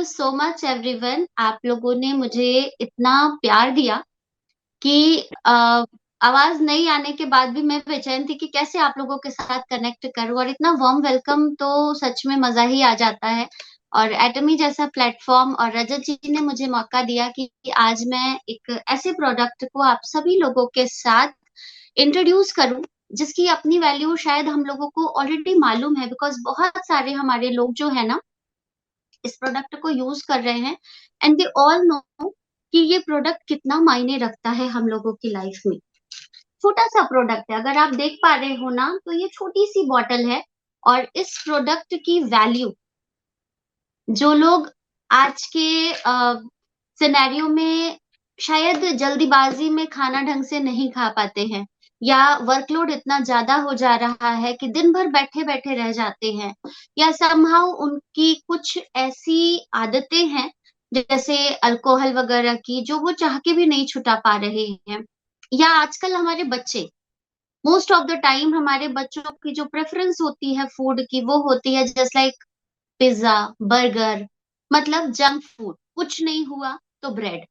So much everyone. आप लोगों ने मुझे इतना प्यार दिया कि आवाज नहीं आने के बाद भी मैं बेचैन थी कि कैसे आप लोगों के साथ कनेक्ट करूं, और इतना वार्म वेलकम तो सच में मजा ही आ जाता है। और एटमी जैसा प्लेटफॉर्म और रजत जी ने मुझे मौका दिया कि आज मैं एक ऐसे प्रोडक्ट को आप सभी लोगों के साथ इंट्रोड्यूस करूं जिसकी अपनी वैल्यू शायद हम लोगों को ऑलरेडी मालूम है, बिकॉज बहुत सारे हमारे लोग जो है ना इस प्रोडक्ट को यूज कर रहे हैं, एंड दे ऑल नो कि ये प्रोडक्ट कितना मायने रखता है हम लोगों की लाइफ में। छोटा सा प्रोडक्ट है, अगर आप देख पा रहे हो ना, तो ये छोटी सी बॉटल है। और इस प्रोडक्ट की वैल्यू जो लोग आज के सिनेरियो में शायद जल्दीबाजी में खाना ढंग से नहीं खा पाते हैं, या वर्कलोड इतना ज्यादा हो जा रहा है कि दिन भर बैठे बैठे रह जाते हैं, या समहाउ उनकी कुछ ऐसी आदतें हैं जैसे अल्कोहल वगैरह की जो वो चाह के भी नहीं छुटा पा रहे हैं। या आजकल हमारे बच्चे, मोस्ट ऑफ द टाइम हमारे बच्चों की जो प्रेफरेंस होती है फूड की, वो होती है जस्ट लाइक पिज्जा, बर्गर, मतलब जंक फूड। कुछ नहीं हुआ तो ब्रेड।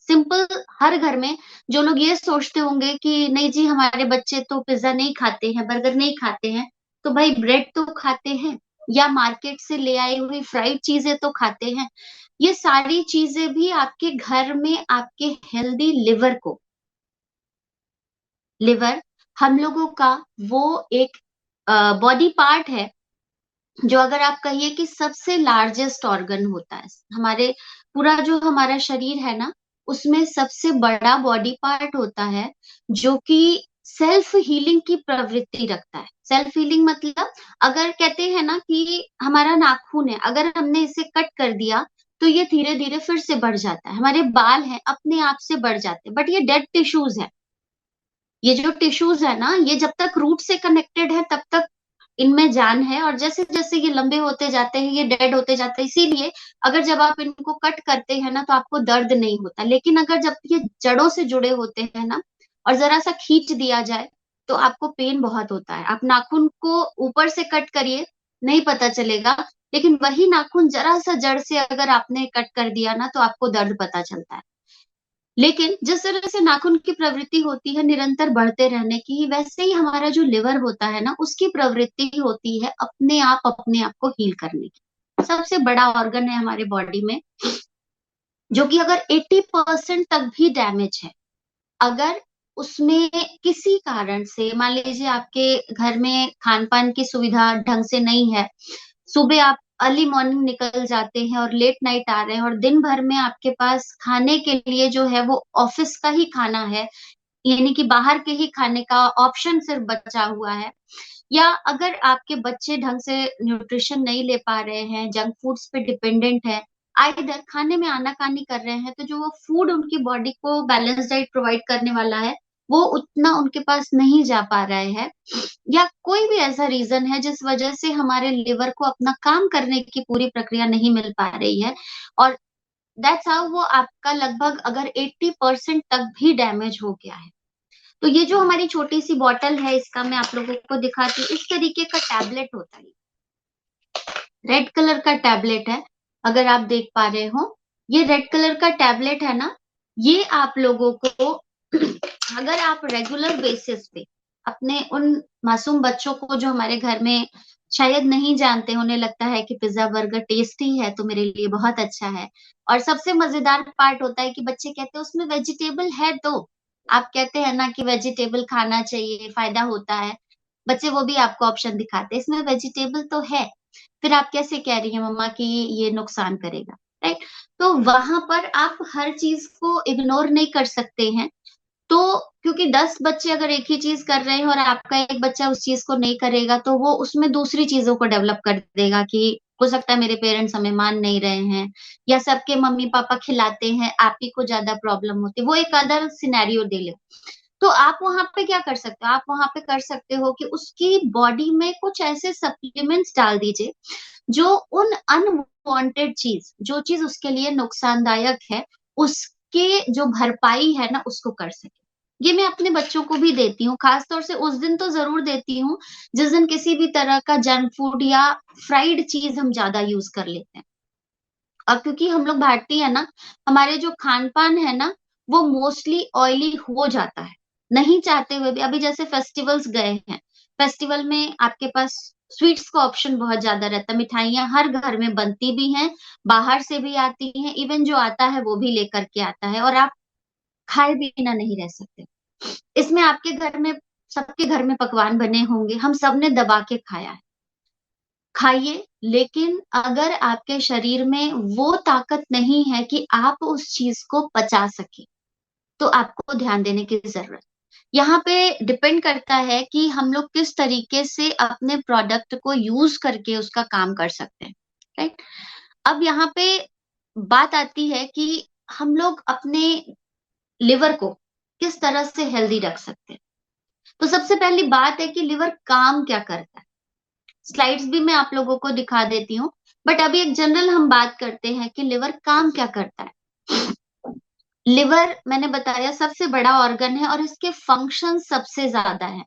सिंपल। हर घर में जो लोग ये सोचते होंगे कि नहीं जी हमारे बच्चे तो पिज्जा नहीं खाते हैं, बर्गर नहीं खाते हैं, तो भाई ब्रेड तो खाते हैं, या मार्केट से ले आई हुई फ्राइड चीजें तो खाते हैं। ये सारी चीजें भी आपके घर में आपके हेल्दी लिवर को, लिवर हम लोगों का वो एक बॉडी पार्ट है जो, अगर आप कहिए कि सबसे लार्जेस्ट ऑर्गन होता है हमारे, पूरा जो हमारा शरीर है ना, उसमें सबसे बड़ा बॉडी पार्ट होता है जो कि सेल्फ हीलिंग की प्रवृत्ति रखता है। सेल्फ हीलिंग मतलब, अगर कहते हैं ना कि हमारा नाखून है, अगर हमने इसे कट कर दिया तो ये धीरे धीरे फिर से बढ़ जाता है। हमारे बाल हैं, अपने आप से बढ़ जाते हैं, बट ये डेड टिश्यूज है। ये जो टिश्यूज है ना, ये जब तक रूट से कनेक्टेड है तब तक इनमें जान है, और जैसे जैसे ये लंबे होते जाते हैं ये डेड होते जाते हैं। इसीलिए अगर जब आप इनको कट करते हैं ना तो आपको दर्द नहीं होता, लेकिन अगर जब ये जड़ों से जुड़े होते हैं ना और जरा सा खींच दिया जाए तो आपको पेन बहुत होता है। आप नाखून को ऊपर से कट करिए, नहीं पता चलेगा, लेकिन वही नाखून जरा सा जड़ से अगर आपने कट कर दिया ना तो आपको दर्द पता चलता है। लेकिन जिस तरह से नाखून की प्रवृत्ति होती है निरंतर बढ़ते रहने की, वैसे ही हमारा जो लिवर होता है ना, उसकी प्रवृत्ति होती है अपने आप को हील करने की। सबसे बड़ा ऑर्गन है हमारे बॉडी में, जो कि अगर 80% तक भी डैमेज है, अगर उसमें किसी कारण से, मान लीजिए आपके घर में खान पान की सुविधा ढंग से नहीं है, सुबह आप अर्ली मॉर्निंग निकल जाते हैं और लेट नाइट आ रहे हैं, और दिन भर में आपके पास खाने के लिए जो है वो ऑफिस का ही खाना है, यानी कि बाहर के ही खाने का ऑप्शन सिर्फ बचा हुआ है, या अगर आपके बच्चे ढंग से न्यूट्रिशन नहीं ले पा रहे हैं, जंक फूड्स पे डिपेंडेंट है, आइदर खाने में आनाकानी कर रहे हैं, तो जो वो फूड उनकी बॉडी को बैलेंस डाइट प्रोवाइड करने वाला है वो उतना उनके पास नहीं जा पा रहे हैं, या कोई भी ऐसा रीजन है जिस वजह से हमारे लिवर को अपना काम करने की पूरी प्रक्रिया नहीं मिल पा रही है, और दैट्स हाउ वो आपका लगभग अगर 80% तक भी डैमेज हो गया है। तो ये जो हमारी छोटी सी बॉटल है, इसका मैं आप लोगों को दिखाती हूँ। इस तरीके का टैबलेट होता है, रेड कलर का टैबलेट है, अगर आप देख पा रहे हो। ये रेड कलर का टैबलेट है ना, ये आप लोगों को अगर आप रेगुलर बेसिस पे अपने उन मासूम बच्चों को जो हमारे घर में शायद नहीं जानते, उन्हें लगता है कि पिज्जा बर्गर टेस्टी है तो मेरे लिए बहुत अच्छा है, और सबसे मजेदार पार्ट होता है कि बच्चे कहते हैं उसमें वेजिटेबल है, तो आप कहते हैं ना कि वेजिटेबल खाना चाहिए, फायदा होता है, बच्चे वो भी आपको ऑप्शन दिखाते हैं इसमें वेजिटेबल तो है, फिर आप कैसे कह रही हैं मम्मा कि ये नुकसान करेगा, राइट? तो वहां पर आप हर चीज को इग्नोर नहीं कर सकते हैं। तो क्योंकि 10 बच्चे अगर एक ही चीज कर रहे हैं और आपका एक बच्चा उस चीज को नहीं करेगा, तो वो उसमें दूसरी चीजों को डेवलप कर देगा कि हो सकता है मेरे पेरेंट्स हमें मान नहीं रहे हैं, या सबके मम्मी पापा खिलाते हैं, आप ही को ज्यादा प्रॉब्लम होती है, वो एक अदर सिनेरियो दे ले। तो आप वहां पे क्या कर सकते हो, आप वहां पे कर सकते हो कि उसकी बॉडी में कुछ ऐसे सप्लीमेंट्स डाल दीजिए जो उन अनवांटेड चीज, जो चीज उसके लिए नुकसानदायक है, उसके जो भरपाई है ना उसको कर सके। ये मैं अपने बच्चों को भी देती हूँ, खासतौर से उस दिन तो जरूर देती हूँ जिस दिन किसी भी तरह का जंक फूड या फ्राइड चीज हम ज्यादा यूज कर लेते हैं। अब क्योंकि हम लोग भारतीय है ना, हमारे जो खान पान है ना वो मोस्टली ऑयली हो जाता है, नहीं चाहते हुए भी। अभी जैसे फेस्टिवल्स गए हैं, फेस्टिवल में आपके पास स्वीट्स का ऑप्शन बहुत ज्यादा रहता है, मिठाइयाँ हर घर में बनती भी हैं, बाहर से भी आती हैं, इवन जो आता है वो भी लेकर के आता है, और आप खाए बिना नहीं रह सकते। इसमें आपके घर में, सबके घर में पकवान बने होंगे, हम सब ने दबा के खाया है, खाइए। लेकिन अगर आपके शरीर में वो ताकत नहीं है कि आप उस चीज को पचा सके, तो आपको ध्यान देने की जरूरत। यहाँ पे डिपेंड करता है कि हम लोग किस तरीके से अपने प्रोडक्ट को यूज करके उसका काम कर सकते हैं, राइट। अब यहाँ पे बात आती है कि हम लोग अपने लिवर को किस तरह से हेल्दी रख सकते हैं। तो सबसे पहली बात है कि लिवर काम क्या करता है। स्लाइड्स भी मैं आप लोगों को दिखा देती हूँ, बट अभी एक जनरल हम बात करते हैं कि लिवर काम क्या करता है। लिवर मैंने बताया सबसे बड़ा ऑर्गन है और इसके फंक्शन सबसे ज्यादा है,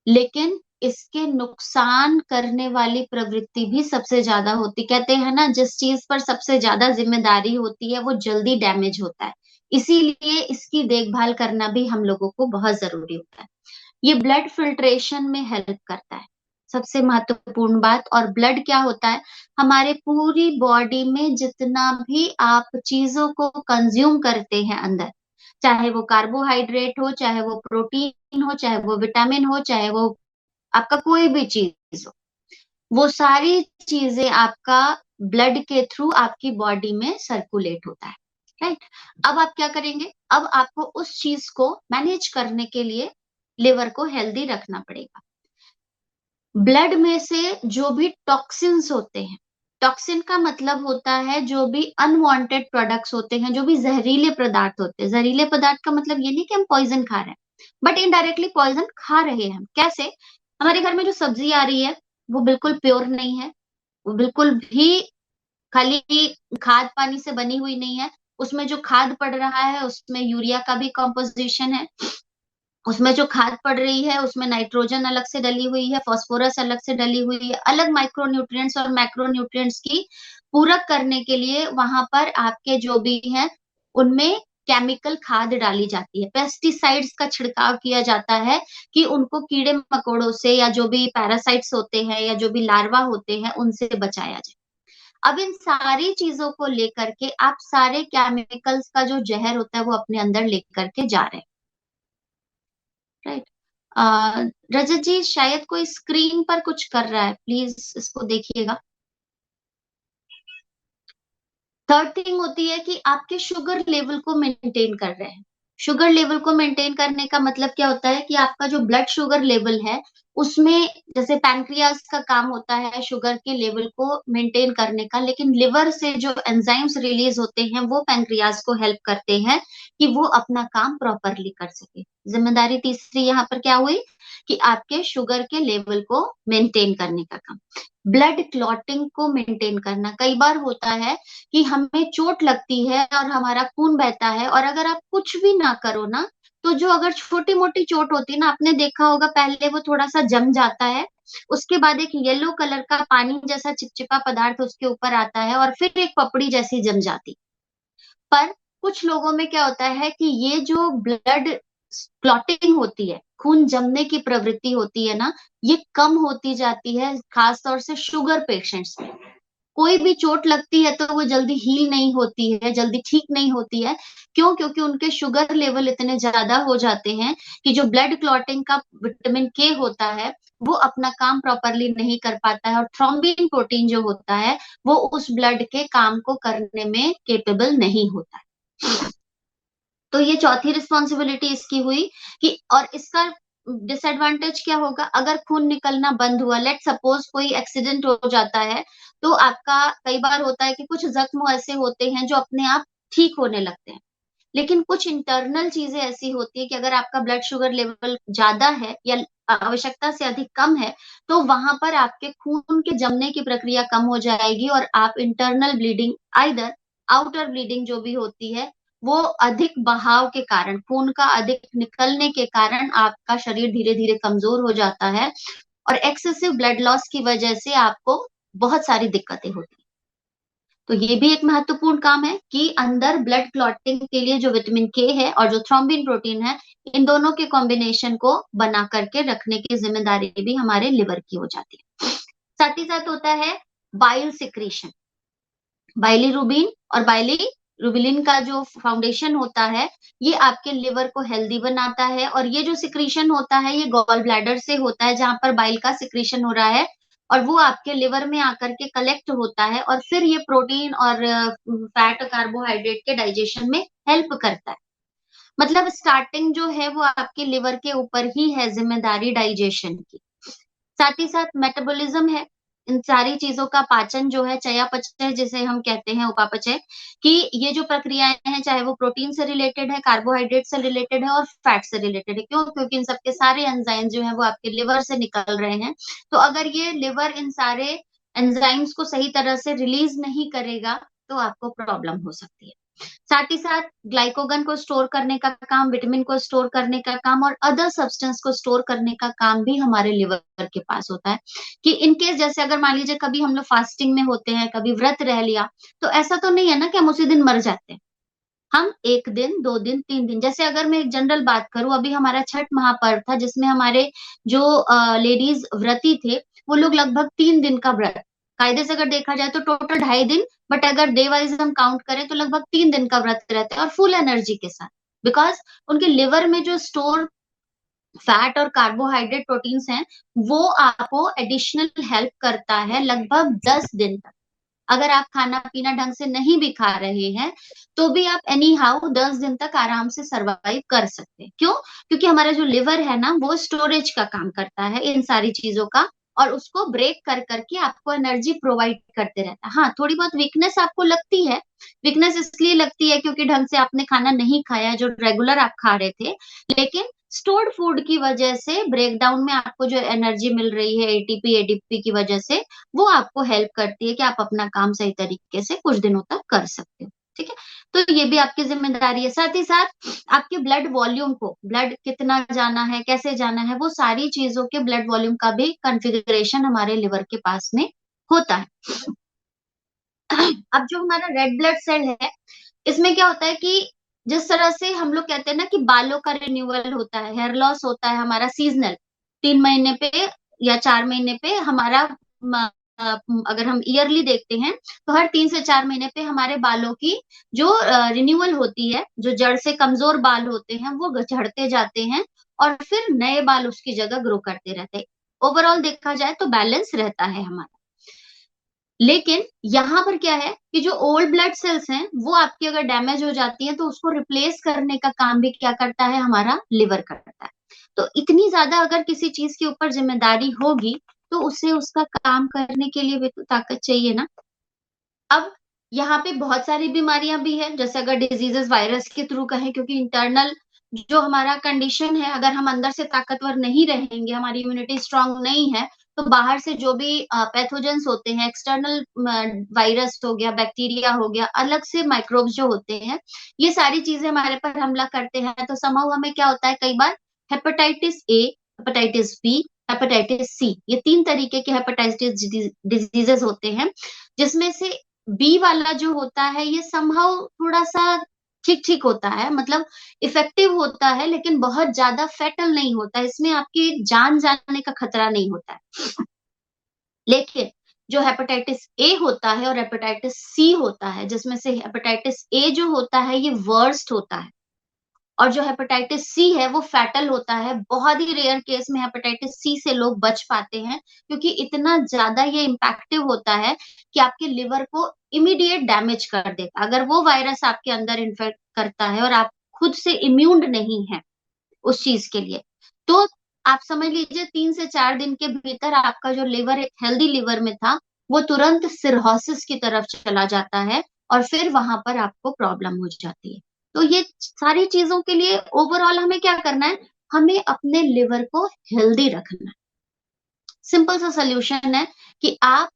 लेकिन इसके नुकसान करने वाली प्रवृत्ति भी सबसे ज्यादा होती। कहते हैं ना, जिस चीज पर सबसे ज्यादा जिम्मेदारी होती है वो जल्दी डैमेज होता है, इसीलिए इसकी देखभाल करना भी हम लोगों को बहुत जरूरी होता है। ये ब्लड फिल्ट्रेशन में हेल्प करता है, सबसे महत्वपूर्ण बात। और ब्लड क्या होता है, हमारे पूरी बॉडी में जितना भी आप चीजों को कंज्यूम करते हैं अंदर, चाहे वो कार्बोहाइड्रेट हो, चाहे वो प्रोटीन हो, चाहे वो विटामिन हो, चाहे वो आपका कोई भी चीज हो, वो सारी चीजें आपका ब्लड के थ्रू आपकी बॉडी में सर्कुलेट होता है, राइट। अब आप क्या करेंगे, अब आपको उस चीज को मैनेज करने के लिए लिवर को हेल्दी रखना पड़ेगा। ब्लड में से जो भी टॉक्सिन्स होते हैं, टॉक्सिन का मतलब होता है जो भी अनवांटेड प्रोडक्ट्स होते हैं, जो भी जहरीले पदार्थ होते हैं। जहरीले पदार्थ का मतलब ये नहीं कि हम पॉइजन खा रहे हैं, बट इनडायरेक्टली पॉइजन खा रहे हैं हम। कैसे? हमारे घर में जो सब्जी आ रही है वो बिल्कुल प्योर नहीं है, वो बिल्कुल भी खाली खाद पानी से बनी हुई नहीं है। उसमें जो खाद पड़ रहा है उसमें यूरिया का भी कॉम्पोजिशन है, उसमें जो खाद पड़ रही है उसमें नाइट्रोजन अलग से डली हुई है, फास्फोरस अलग से डली हुई है, अलग माइक्रो न्यूट्रिएंट्स और मैक्रो न्यूट्रिएंट्स की पूरक करने के लिए वहां पर आपके जो भी हैं उनमें केमिकल खाद डाली जाती है, पेस्टिसाइड्स का छिड़काव किया जाता है कि उनको कीड़े मकोड़ों से या जो भी पैरासाइट्स होते हैं या जो भी लार्वा होते हैं उनसे बचाया जाए। अब इन सारी चीजों को लेकर के आप सारे केमिकल्स का जो जहर होता है वो अपने अंदर लेकर के जा रहे हैं, राइट। रजत जी, शायद कोई स्क्रीन पर कुछ कर रहा है, प्लीज इसको देखिएगा। थर्ड थिंग होती है कि आपके शुगर लेवल को मेंटेन कर रहे हैं। शुगर लेवल को मेंटेन करने का मतलब क्या होता है कि आपका जो ब्लड शुगर लेवल है उसमें, जैसे पैनक्रियास का काम होता है शुगर के लेवल को मेंटेन करने का, लेकिन लिवर से जो एंजाइम्स रिलीज होते हैं वो पैनक्रियास को हेल्प करते हैं कि वो अपना काम प्रॉपरली कर सके। जिम्मेदारी तीसरी यहाँ पर क्या हुई कि आपके शुगर के लेवल को मेंटेन करने का काम। ब्लड क्लॉटिंग को मेंटेन करना। कई बार होता है कि हमें चोट लगती है और हमारा खून बहता है, और अगर आप कुछ भी ना करो ना, तो जो अगर छोटी मोटी चोट होती है ना, आपने देखा होगा पहले वो थोड़ा सा जम जाता है, उसके बाद एक येलो कलर का पानी जैसा चिपचिपा पदार्थ उसके ऊपर आता है और फिर एक पपड़ी जैसी जम जाती। पर कुछ लोगों में क्या होता है कि ये जो ब्लड क्लॉटिंग होती है, खून जमने की प्रवृत्ति होती है ना, ये कम होती जाती है, खासतौर से शुगर पेशेंट्स में। कोई भी चोट लगती है तो वो जल्दी हील नहीं होती है, जल्दी ठीक नहीं होती है। क्यों? क्योंकि उनके शुगर लेवल इतने ज्यादा हो जाते हैं कि जो ब्लड क्लॉटिंग का विटामिन के होता है वो अपना काम प्रॉपरली नहीं कर पाता है, और थ्रोम्बिन प्रोटीन जो होता है वो उस ब्लड के काम को करने में केपेबल नहीं होता है। तो ये चौथी रिस्पॉन्सिबिलिटी इसकी हुई कि, और इसका डिसएडवांटेज क्या होगा, अगर खून निकलना बंद हुआ, लेट सपोज कोई एक्सीडेंट हो जाता है, तो आपका कई बार होता है कि कुछ जख्म ऐसे होते हैं जो अपने आप ठीक होने लगते हैं, लेकिन कुछ इंटरनल चीजें ऐसी होती है कि अगर आपका ब्लड शुगर लेवल ज्यादा है या आवश्यकता से अधिक कम है, तो वहां पर आपके खून के जमने की प्रक्रिया कम हो जाएगी और आप internal bleeding, either outer bleeding जो भी होती है, वो अधिक बहाव के कारण, खून का अधिक निकलने के कारण आपका शरीर धीरे धीरे कमजोर हो जाता है, और एक्सेसिव ब्लड लॉस की वजह से आपको बहुत सारी दिक्कतें होती हैं। तो ये भी एक महत्वपूर्ण काम है कि अंदर ब्लड क्लॉटिंग के लिए जो विटामिन के है और जो थ्रोम्बिन प्रोटीन है, इन दोनों के कॉम्बिनेशन को बना करके रखने की जिम्मेदारी भी हमारे लिवर की हो जाती है। साथ ही साथ होता है बाइल सिक्रीशन। बाइलीरुबिन और बाइलीरुबिलिन का जो फाउंडेशन होता है, ये आपके लिवर को हेल्दी बनाता है, और ये जो सिक्रीशन होता है ये गॉल ब्लैडर से होता है, जहां पर बाइल का सिक्रीशन हो रहा है, और वो आपके लिवर में आकर के कलेक्ट होता है, और फिर ये प्रोटीन और फैट कार्बोहाइड्रेट के डाइजेशन में हेल्प करता है। मतलब स्टार्टिंग जो है वो आपके लिवर के ऊपर ही है, जिम्मेदारी डाइजेशन की। साथ ही साथ मेटाबॉलिज्म है, इन सारी चीजों का पाचन जो है, चयापचय जिसे हम कहते हैं, उपापचय, कि ये जो प्रक्रियाएं हैं, चाहे वो प्रोटीन से रिलेटेड है, कार्बोहाइड्रेट से रिलेटेड है और फैट से रिलेटेड है। क्यों? क्योंकि इन सबके सारे एंजाइम जो है वो आपके लिवर से निकल रहे हैं। तो अगर ये लिवर इन सारे एंजाइम्स को सही तरह से रिलीज नहीं करेगा, तो आपको प्रॉब्लम हो सकती है। साथ ही साथ ग्लाइकोगन को स्टोर करने का काम, विटामिन को स्टोर करने का काम और अदर सब्सटेंस को स्टोर करने का काम भी हमारे लिवर के पास होता है। कि इन केस जैसे अगर मान लीजिए कभी हम लोग फास्टिंग में होते हैं, कभी व्रत रह लिया, तो ऐसा तो नहीं है ना कि हम उसी दिन मर जाते हैं। हम 1 दिन, 2 दिन, 3 दिन, जैसे अगर मैं एक जनरल बात करूँ, अभी हमारा छठ महापर्व था, जिसमें हमारे जो लेडीज व्रती थे, वो लोग लगभग 3 दिन का व्रत, कायदे से अगर देखा जाए तो टोटल 2.5 दिन, बट अगर डे वाइज हम काउंट करें तो लगभग 3 दिन का व्रत रहता है, और फुल एनर्जी के साथ। बिकॉज उनके लिवर में जो स्टोर फैट और कार्बोहाइड्रेट प्रोटीन्स हैं, वो आपको एडिशनल हेल्प करता है लगभग 10 दिन तक। अगर आप खाना पीना ढंग से नहीं भी खा रहे हैं, तो भी आप एनी हाउ 10 दिन तक आराम से सरवाइव कर सकते हैं। क्यों? क्योंकि हमारा जो लिवर है ना, वो स्टोरेज का काम करता है इन सारी चीजों का, और उसको ब्रेक कर करके आपको एनर्जी प्रोवाइड करते रहता है। हाँ, थोड़ी बहुत वीकनेस आपको लगती है। वीकनेस इसलिए लगती है क्योंकि ढंग से आपने खाना नहीं खाया जो रेगुलर आप खा रहे थे, लेकिन स्टोर्ड फूड की वजह से ब्रेकडाउन में आपको जो एनर्जी मिल रही है, एटीपी, एडीपी की वजह से, वो आपको हेल्प करती है कि आप अपना काम सही तरीके से कुछ दिनों तक कर सकते हो। ठीक है? तो ये भी आपकी जिम्मेदारी है। साथ ही साथ आपके ब्लड वॉल्यूम को, ब्लड कितना जाना है, कैसे जाना है, वो सारी चीजों के ब्लड वॉल्यूम का भी कॉन्फ़िगरेशन हमारे लिवर के पास में होता है। अब जो हमारा रेड ब्लड सेल है, इसमें क्या होता है कि जिस तरह से हम लोग कहते हैं ना कि बालों का रिन्यूअल होता है, हेयर लॉस होता है हमारा सीजनल, 3 महीने पे या 4 महीने पे हमारा, अगर हम ईयरली देखते हैं, तो हर 3 से 4 महीने पे हमारे बालों की जो रिन्यूअल होती है, जो जड़ से कमजोर बाल होते हैं वो झड़ते जाते हैं, और फिर नए बाल उसकी जगह ग्रो करते रहते हैं। ओवरऑल देखा जाए तो बैलेंस रहता है हमारा। लेकिन यहाँ पर क्या है कि जो ओल्ड ब्लड सेल्स हैं, वो आपकी अगर डैमेज हो जाती है, तो उसको रिप्लेस करने का काम भी क्या करता है, हमारा लिवर करता है। तो इतनी ज्यादा अगर किसी चीज के ऊपर जिम्मेदारी होगी, तो उसे उसका काम करने के लिए भी तो ताकत चाहिए ना। अब यहाँ पे बहुत सारी बीमारियां भी हैं, जैसे अगर डिजीजेस वायरस के थ्रू कहें, क्योंकि इंटरनल जो हमारा कंडीशन है, अगर हम अंदर से ताकतवर नहीं रहेंगे, हमारी इम्यूनिटी स्ट्रांग नहीं है, तो बाहर से जो भी पैथोजेंस होते हैं, एक्सटर्नल वायरस हो गया, बैक्टीरिया हो गया, अलग से माइक्रोब्स जो होते हैं, ये सारी चीजें हमारे पर हमला करते हैं। तो समहाउ हमें क्या होता है, कई बार hepatitis A, hepatitis B, hepatitis C, ये 3 तरीके के हेपेटाइटिस डिजीजेस होते हैं, जिसमें से बी वाला जो होता है, ये समहाउ थोड़ा सा ठीक ठीक होता है, मतलब इफेक्टिव होता है, लेकिन बहुत ज्यादा फेटल नहीं होता, इसमें आपकी जान जाने का खतरा नहीं होता है। लेकिन जो हेपेटाइटिस ए होता है और हेपेटाइटिस सी होता है, जिसमें से हेपेटाइटिस ए जो होता है ये वर्स्ट होता है, और जो हेपेटाइटिस सी है वो फैटल होता है। बहुत ही रेयर केस में हेपेटाइटिस सी से लोग बच पाते हैं, क्योंकि इतना ज्यादा ये इम्पैक्टिव होता है कि आपके लिवर को इमीडिएट डैमेज कर देता है, अगर वो वायरस आपके अंदर इन्फेक्ट करता है और आप खुद से इम्यून नहीं है उस चीज के लिए। तो आप समझ लीजिए 3 से 4 दिन के भीतर आपका जो लिवर एक हेल्दी लिवर में था, वो तुरंत सिरहोसिस की तरफ चला जाता है, और फिर वहां पर आपको प्रॉब्लम हो जाती है। तो ये सारी चीजों के लिए ओवरऑल हमें क्या करना है, हमें अपने लिवर को हेल्दी रखना है। सिंपल सा सोल्यूशन है कि आप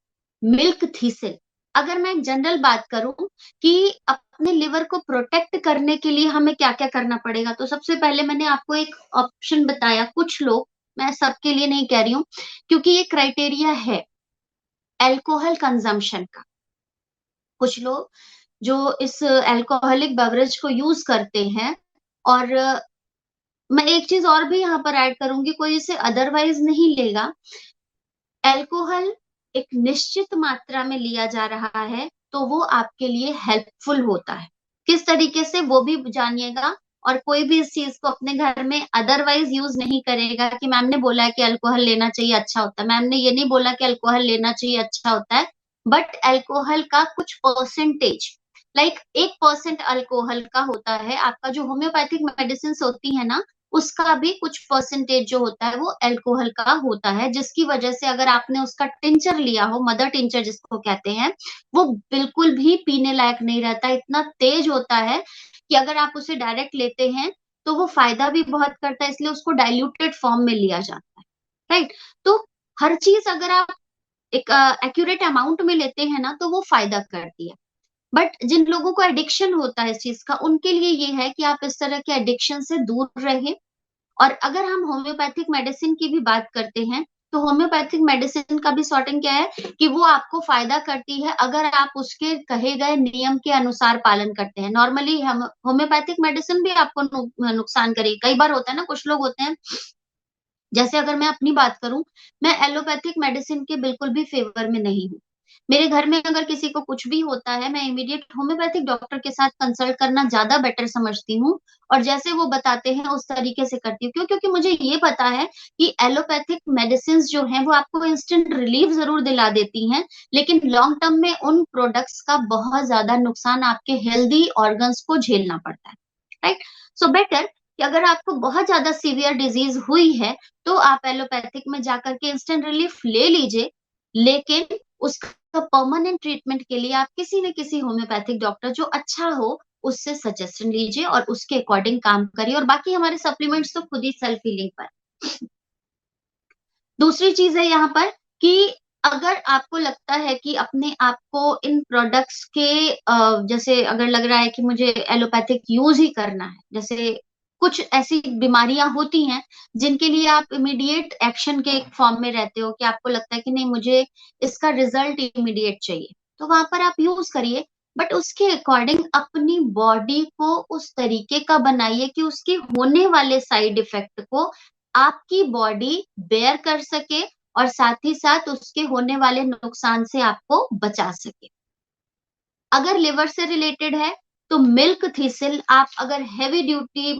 मिल्क थीसिल, अगर मैं एक जनरल बात करूं कि अपने लिवर को प्रोटेक्ट करने के लिए हमें क्या क्या करना पड़ेगा, तो सबसे पहले मैंने आपको एक ऑप्शन बताया, कुछ लोग, मैं सबके लिए नहीं कह रही हूँ, क्योंकि ये क्राइटेरिया है अल्कोहल कंजम्पशन का। कुछ लोग जो इस अल्कोहलिक बेवरेज को यूज करते हैं, और मैं एक चीज और भी यहाँ पर ऐड करूंगी, कोई इसे अदरवाइज नहीं लेगा। अल्कोहल एक निश्चित मात्रा में लिया जा रहा है तो वो आपके लिए हेल्पफुल होता है। किस तरीके से वो भी जानिएगा। और कोई भी इस चीज को अपने घर में अदरवाइज यूज नहीं करेगा कि मैम ने बोला है कि अल्कोहल लेना चाहिए अच्छा होता है। मैम ने ये नहीं बोला कि अल्कोहल लेना चाहिए अच्छा होता है, बट अल्कोहल का कुछ परसेंटेज, लाइक 1% अल्कोहल का होता है। आपका जो होम्योपैथिक मेडिसिन होती है ना, उसका भी कुछ परसेंटेज जो होता है वो अल्कोहल का होता है, जिसकी वजह से अगर आपने उसका टिंचर लिया हो, मदर टिंचर जिसको कहते हैं, वो बिल्कुल भी पीने लायक नहीं रहता। इतना तेज होता है कि अगर आप उसे डायरेक्ट लेते हैं तो वो फायदा भी बहुत करता है, इसलिए उसको डाइल्यूटेड फॉर्म में लिया जाता है। राइट। तो हर चीज अगर आप एक एक्यूरेट अमाउंट में लेते हैं ना तो वो फायदा करती है। बट जिन लोगों को एडिक्शन होता है इस चीज का, उनके लिए ये है कि आप इस तरह के एडिक्शन से दूर रहें। और अगर हम होम्योपैथिक मेडिसिन की भी बात करते हैं, तो होम्योपैथिक मेडिसिन का भी सॉर्टिंग क्या है कि वो आपको फायदा करती है अगर आप उसके कहे गए नियम के अनुसार पालन करते हैं। नॉर्मली हम होम्योपैथिक मेडिसिन भी आपको नुकसान करेगी। कई बार होता है ना, कुछ लोग होते हैं, जैसे अगर मैं अपनी बात करूं, मैं एलोपैथिक मेडिसिन के बिल्कुल भी फेवर में नहीं हूँ। मेरे घर में अगर किसी को कुछ भी होता है, मैं इमीडिएट होम्योपैथिक डॉक्टर के साथ कंसल्ट करना ज्यादा बेटर समझती हूँ। और जैसे वो बताते हैं उस तरीके से करती हूँ। क्यों? क्योंकि मुझे ये पता है कि एलोपैथिक मेडिसिन जो हैं वो आपको इंस्टेंट रिलीफ जरूर दिला देती हैं, लेकिन लॉन्ग टर्म में उन प्रोडक्ट्स का बहुत ज्यादा नुकसान आपके हेल्दी ऑर्गन्स को झेलना पड़ता है। राइट। सो बेटर कि अगर आपको बहुत ज्यादा सीवियर डिजीज हुई है तो आप एलोपैथिक में जाकर के इंस्टेंट रिलीफ ले लीजिए, लेकिन उसका परमानेंट ट्रीटमेंट के लिए आप किसी न किसी होम्योपैथिक डॉक्टर जो अच्छा हो उससे सजेशन लीजिए और उसके अकॉर्डिंग काम करिए। और बाकी हमारे सप्लीमेंट्स तो खुद ही सेल्फ हीलिंग पर। दूसरी चीज है यहाँ पर कि अगर आपको लगता है कि अपने आप को इन प्रोडक्ट्स के जैसे अगर लग रहा है कि मुझे एलोपैथिक यूज ही करना है, जैसे कुछ ऐसी बीमारियां होती हैं जिनके लिए आप इमीडिएट एक्शन के फॉर्म में रहते हो, कि आपको लगता है कि नहीं मुझे इसका रिजल्ट इमीडिएट चाहिए, तो वहां पर आप यूज करिए। बट उसके अकॉर्डिंग अपनी बॉडी को उस तरीके का बनाइए कि उसके होने वाले साइड इफेक्ट को आपकी बॉडी बेयर कर सके और साथ ही साथ उसके होने वाले नुकसान से आपको बचा सके। अगर लिवर से रिलेटेड है तो मिल्क थिसिल, आप अगर हैवी ड्यूटी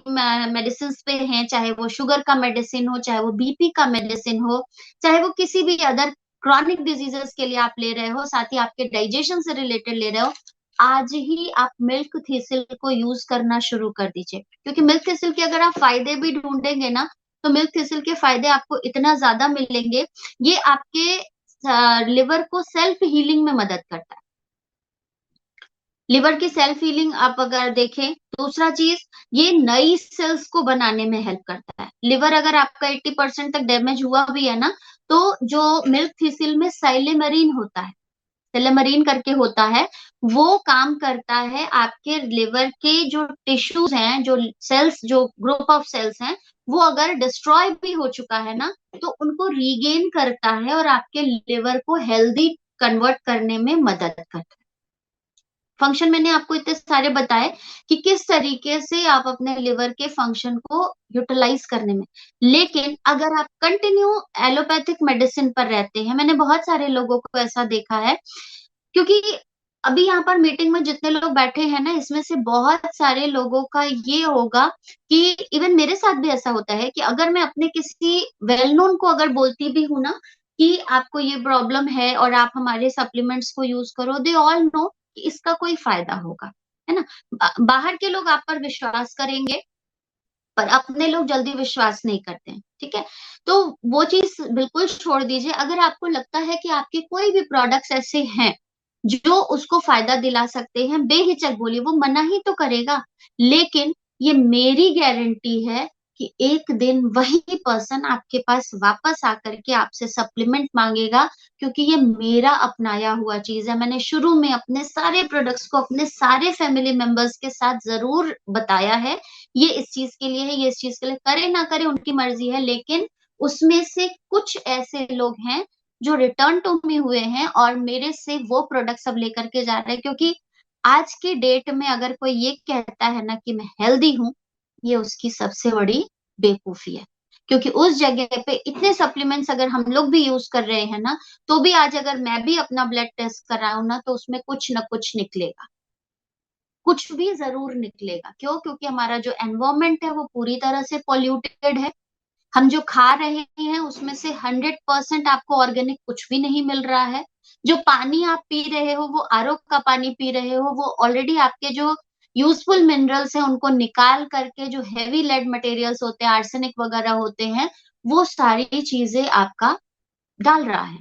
मेडिसिन पे हैं, चाहे वो शुगर का मेडिसिन हो, चाहे वो बीपी का मेडिसिन हो, चाहे वो किसी भी अदर क्रॉनिक डिजीजेस के लिए आप ले रहे हो, साथ ही आपके डाइजेशन से रिलेटेड ले रहे हो, आज ही आप मिल्क थिसिल को यूज करना शुरू कर दीजिए। क्योंकि मिल्क थिसिल के अगर आप फायदे भी ढूंढेंगे ना, तो मिल्क थिसिल के फायदे आपको इतना ज्यादा मिलेंगे, ये आपके लिवर को सेल्फ हीलिंग में मदद करता है। लिवर की सेल्फ हीलिंग आप अगर देखें, दूसरा चीज, ये नई सेल्स को बनाने में हेल्प करता है। लिवर अगर आपका 80% तक डैमेज हुआ भी है ना, तो जो मिल्क थिसिल में साइलेमरीन होता है, सेलेमरीन करके होता है, वो काम करता है आपके लिवर के जो टिश्यूज हैं, जो सेल्स, जो ग्रुप ऑफ सेल्स हैं, वो अगर डिस्ट्रॉय भी हो चुका है ना, तो उनको रीगेन करता है और आपके लिवर को हेल्दी कन्वर्ट करने में मदद करता है। फंक्शन मैंने आपको इतने सारे बताए कि किस तरीके से आप अपने लिवर के फंक्शन को यूटिलाइज करने में। लेकिन अगर आप कंटिन्यू एलोपैथिक मेडिसिन पर रहते हैं, मैंने बहुत सारे लोगों को ऐसा देखा है, क्योंकि अभी यहाँ पर मीटिंग में जितने लोग बैठे हैं ना, इसमें से बहुत सारे लोगों का ये होगा कि इवन मेरे साथ भी ऐसा होता है कि अगर मैं अपने किसी वेल नोन को अगर बोलती भी हूँ ना कि आपको ये प्रॉब्लम है और आप हमारे सप्लीमेंट्स को यूज करो, दे ऑल नो कि इसका कोई फायदा होगा, है ना। बाहर के लोग आप पर विश्वास करेंगे, पर अपने लोग जल्दी विश्वास नहीं करते हैं। ठीक है। तो वो चीज बिल्कुल छोड़ दीजिए। अगर आपको लगता है कि आपके कोई भी प्रोडक्ट्स ऐसे हैं जो उसको फायदा दिला सकते हैं, बेहिचक बोलिए, वो मना ही तो करेगा। लेकिन ये मेरी गारंटी है कि एक दिन वही पर्सन आपके पास वापस आकर के आपसे सप्लीमेंट मांगेगा, क्योंकि ये मेरा अपनाया हुआ चीज है। मैंने शुरू में अपने सारे प्रोडक्ट्स को अपने सारे फैमिली मेंबर्स के साथ जरूर बताया है, ये इस चीज के लिए है, ये इस चीज के लिए, करे ना करे उनकी मर्जी है, लेकिन उसमें से कुछ ऐसे लोग हैं जो रिटर्न टू मी हुए हैं और मेरे से वो प्रोडक्ट सब लेकर के जा रहे हैं, क्योंकि आज की डेट में अगर कोई ये कहता है ना कि मैं हेल्दी हूँ, ये उसकी सबसे बड़ी बेवकूफी है। क्योंकि उस जगह पे इतने सप्लीमेंट्स अगर हम लोग भी यूज कर रहे हैं ना, तो भी आज अगर मैं भी अपना ब्लड टेस्ट कराऊं ना, तो उसमें कुछ ना कुछ निकलेगा, कुछ भी जरूर निकलेगा। क्यों? क्योंकि हमारा जो एनवायरमेंट है वो पूरी तरह से पॉल्यूटेड है। हम जो खा रहे हैं उसमें से 100% आपको ऑर्गेनिक कुछ भी नहीं मिल रहा है। जो पानी आप पी रहे हो, वो आरओ का पानी पी रहे हो, वो ऑलरेडी आपके जो यूजफुल मिनरल्स हैं उनको निकाल करके जो हैवी लेड मटेरियल्स होते हैं, आर्सेनिक वगैरह होते हैं, वो सारी चीजें आपका डाल रहा है।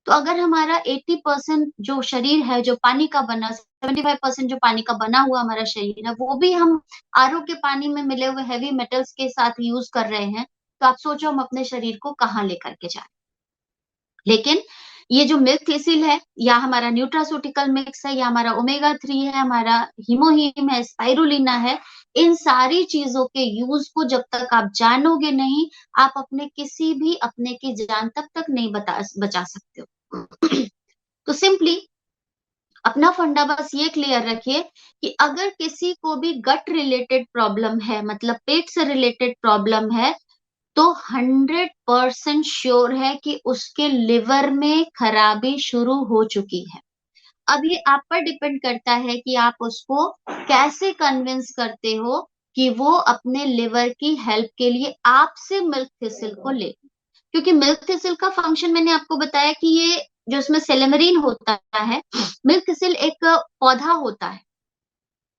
तो अगर हमारा 80% जो शरीर है जो पानी का बना, 75% जो पानी का बना हुआ हमारा शरीर है, वो भी हम आरओ के पानी में मिले हुए हैवी मेटल्स के साथ यूज कर रहे हैं, तो आप सोचो हम अपने शरीर को कहाँ लेकर के जाए। लेकिन ये जो मिल्क थिसिल है, या हमारा न्यूट्रास्यूटिकल मिक्स है, या हमारा ओमेगा 3 है, हमारा हीमोहीम है, स्पाइरुलिना है, इन सारी चीजों के यूज को जब तक आप जानोगे नहीं, आप अपने किसी भी अपने की जान तब तक नहीं बचा सकते हो। तो सिंपली अपना फंडा बस ये क्लियर रखिए कि अगर किसी को भी गट रिलेटेड प्रॉब्लम है, मतलब पेट से रिलेटेड प्रॉब्लम है, तो 100% श्योर है कि उसके लिवर में खराबी शुरू हो चुकी है। अब ये आप पर डिपेंड करता है कि आप उसको कैसे कन्विंस करते हो कि वो अपने लिवर की हेल्प के लिए आपसे मिल्क थिसिल को ले। क्योंकि मिल्क थिसिल का फंक्शन मैंने आपको बताया कि ये जो इसमें सेलेमरीन होता है, मिल्क थिसिल एक पौधा होता है,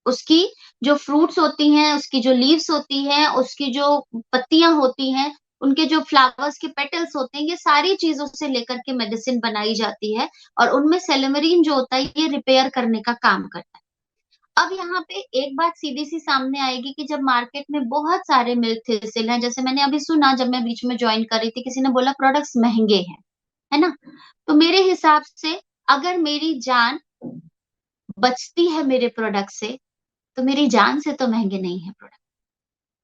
उसकी जो फ्रूट्स होती हैं, उसकी जो लीव्स होती हैं, उसकी जो पत्तियां होती हैं, उनके जो फ्लावर्स के पेटल्स होते हैं, ये सारी चीजों से लेकर के मेडिसिन बनाई जाती है। और उनमें सेलेमरीन जो होता है ये रिपेयर करने का काम करता है। अब यहाँ पे एक बात सीधी सी सामने आएगी कि जब मार्केट में बहुत सारे मिल्क थिसिल हैं, जैसे मैंने अभी सुना जब मैं बीच में ज्वाइन कर रही थी, किसी ने बोला प्रोडक्ट्स महंगे हैं, है ना? तो मेरे हिसाब से अगर मेरी जान बचती है मेरे प्रोडक्ट से, तो मेरी जान से तो महंगे नहीं है प्रोडक्ट।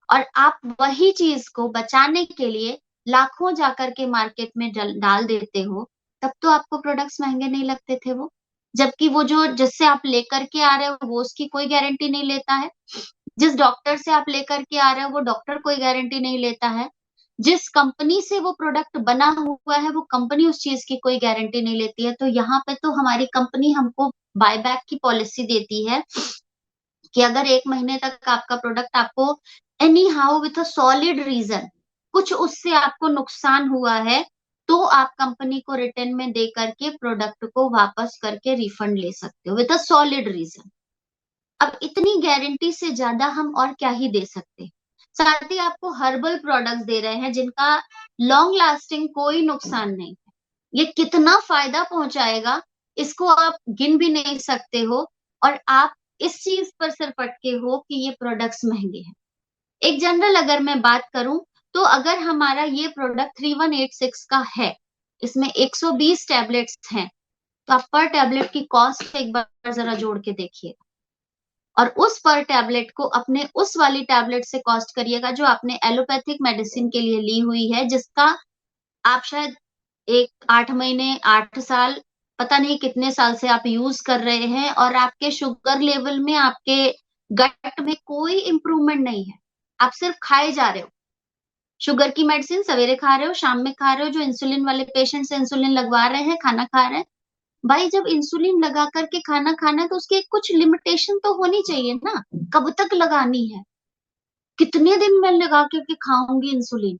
और आप वही चीज को बचाने के लिए लाखों जाकर के मार्केट में डाल देते हो, तब तो आपको प्रोडक्ट्स महंगे नहीं लगते थे वो। जबकि वो जो जिससे आप लेकर के आ रहे हो वो उसकी कोई गारंटी नहीं लेता है, जिस डॉक्टर से आप लेकर के आ रहे हो वो डॉक्टर कोई गारंटी नहीं लेता है, जिस कंपनी से वो प्रोडक्ट बना हुआ है वो कंपनी उस चीज की कोई गारंटी नहीं लेती है। तो यहाँ पे तो हमारी कंपनी हमको बायबैक की पॉलिसी देती है कि अगर 1 महीने तक आपका प्रोडक्ट आपको anyhow with a solid reason कुछ उससे आपको नुकसान हुआ है, तो आप कंपनी को रिटर्न में दे करके प्रोडक्ट को वापस करके रिफंड ले सकते हो विथ अ सॉलिड रीजन। अब इतनी गारंटी से ज्यादा हम और क्या ही दे सकते। साथ ही आपको हर्बल प्रोडक्ट्स दे रहे हैं जिनका लॉन्ग लास्टिंग कोई नुकसान नहीं है। ये कितना फायदा पहुंचाएगा इसको आप गिन भी नहीं सकते हो। और आप इस चीज पर सिर्फ अटके हो कि ये प्रोडक्ट्स महंगे हैं। एक जनरल अगर मैं बात करूं, तो अगर हमारा ये प्रोडक्ट 3186 का है, इसमें 120 टैबलेट्स हैं, तो आप पर टैबलेट की कॉस्ट एक बार जरा जोड़ के देखिए, और उस पर टैबलेट को अपने उस वाली टैबलेट से कॉस्ट करिएगा जो आपने एलोपैथिक मेडिसिन के लिए ली हुई है, जिसका आप शायद 8 महीने 8 साल, पता नहीं कितने साल से आप यूज कर रहे हैं, और आपके शुगर लेवल में, आपके गट में कोई इंप्रूवमेंट नहीं है। आप सिर्फ खाए जा रहे हो, शुगर की मेडिसिन सवेरे खा रहे हो, शाम में खा रहे हो, जो इंसुलिन वाले पेशेंट से इंसुलिन लगवा रहे हैं, खाना खा रहे हैं। भाई जब इंसुलिन लगा करके खाना खाना है तो उसकी कुछ लिमिटेशन तो होनी चाहिए ना, कब तक लगानी है, कितने दिन मैं लगा करके खाऊंगी इंसुलिन।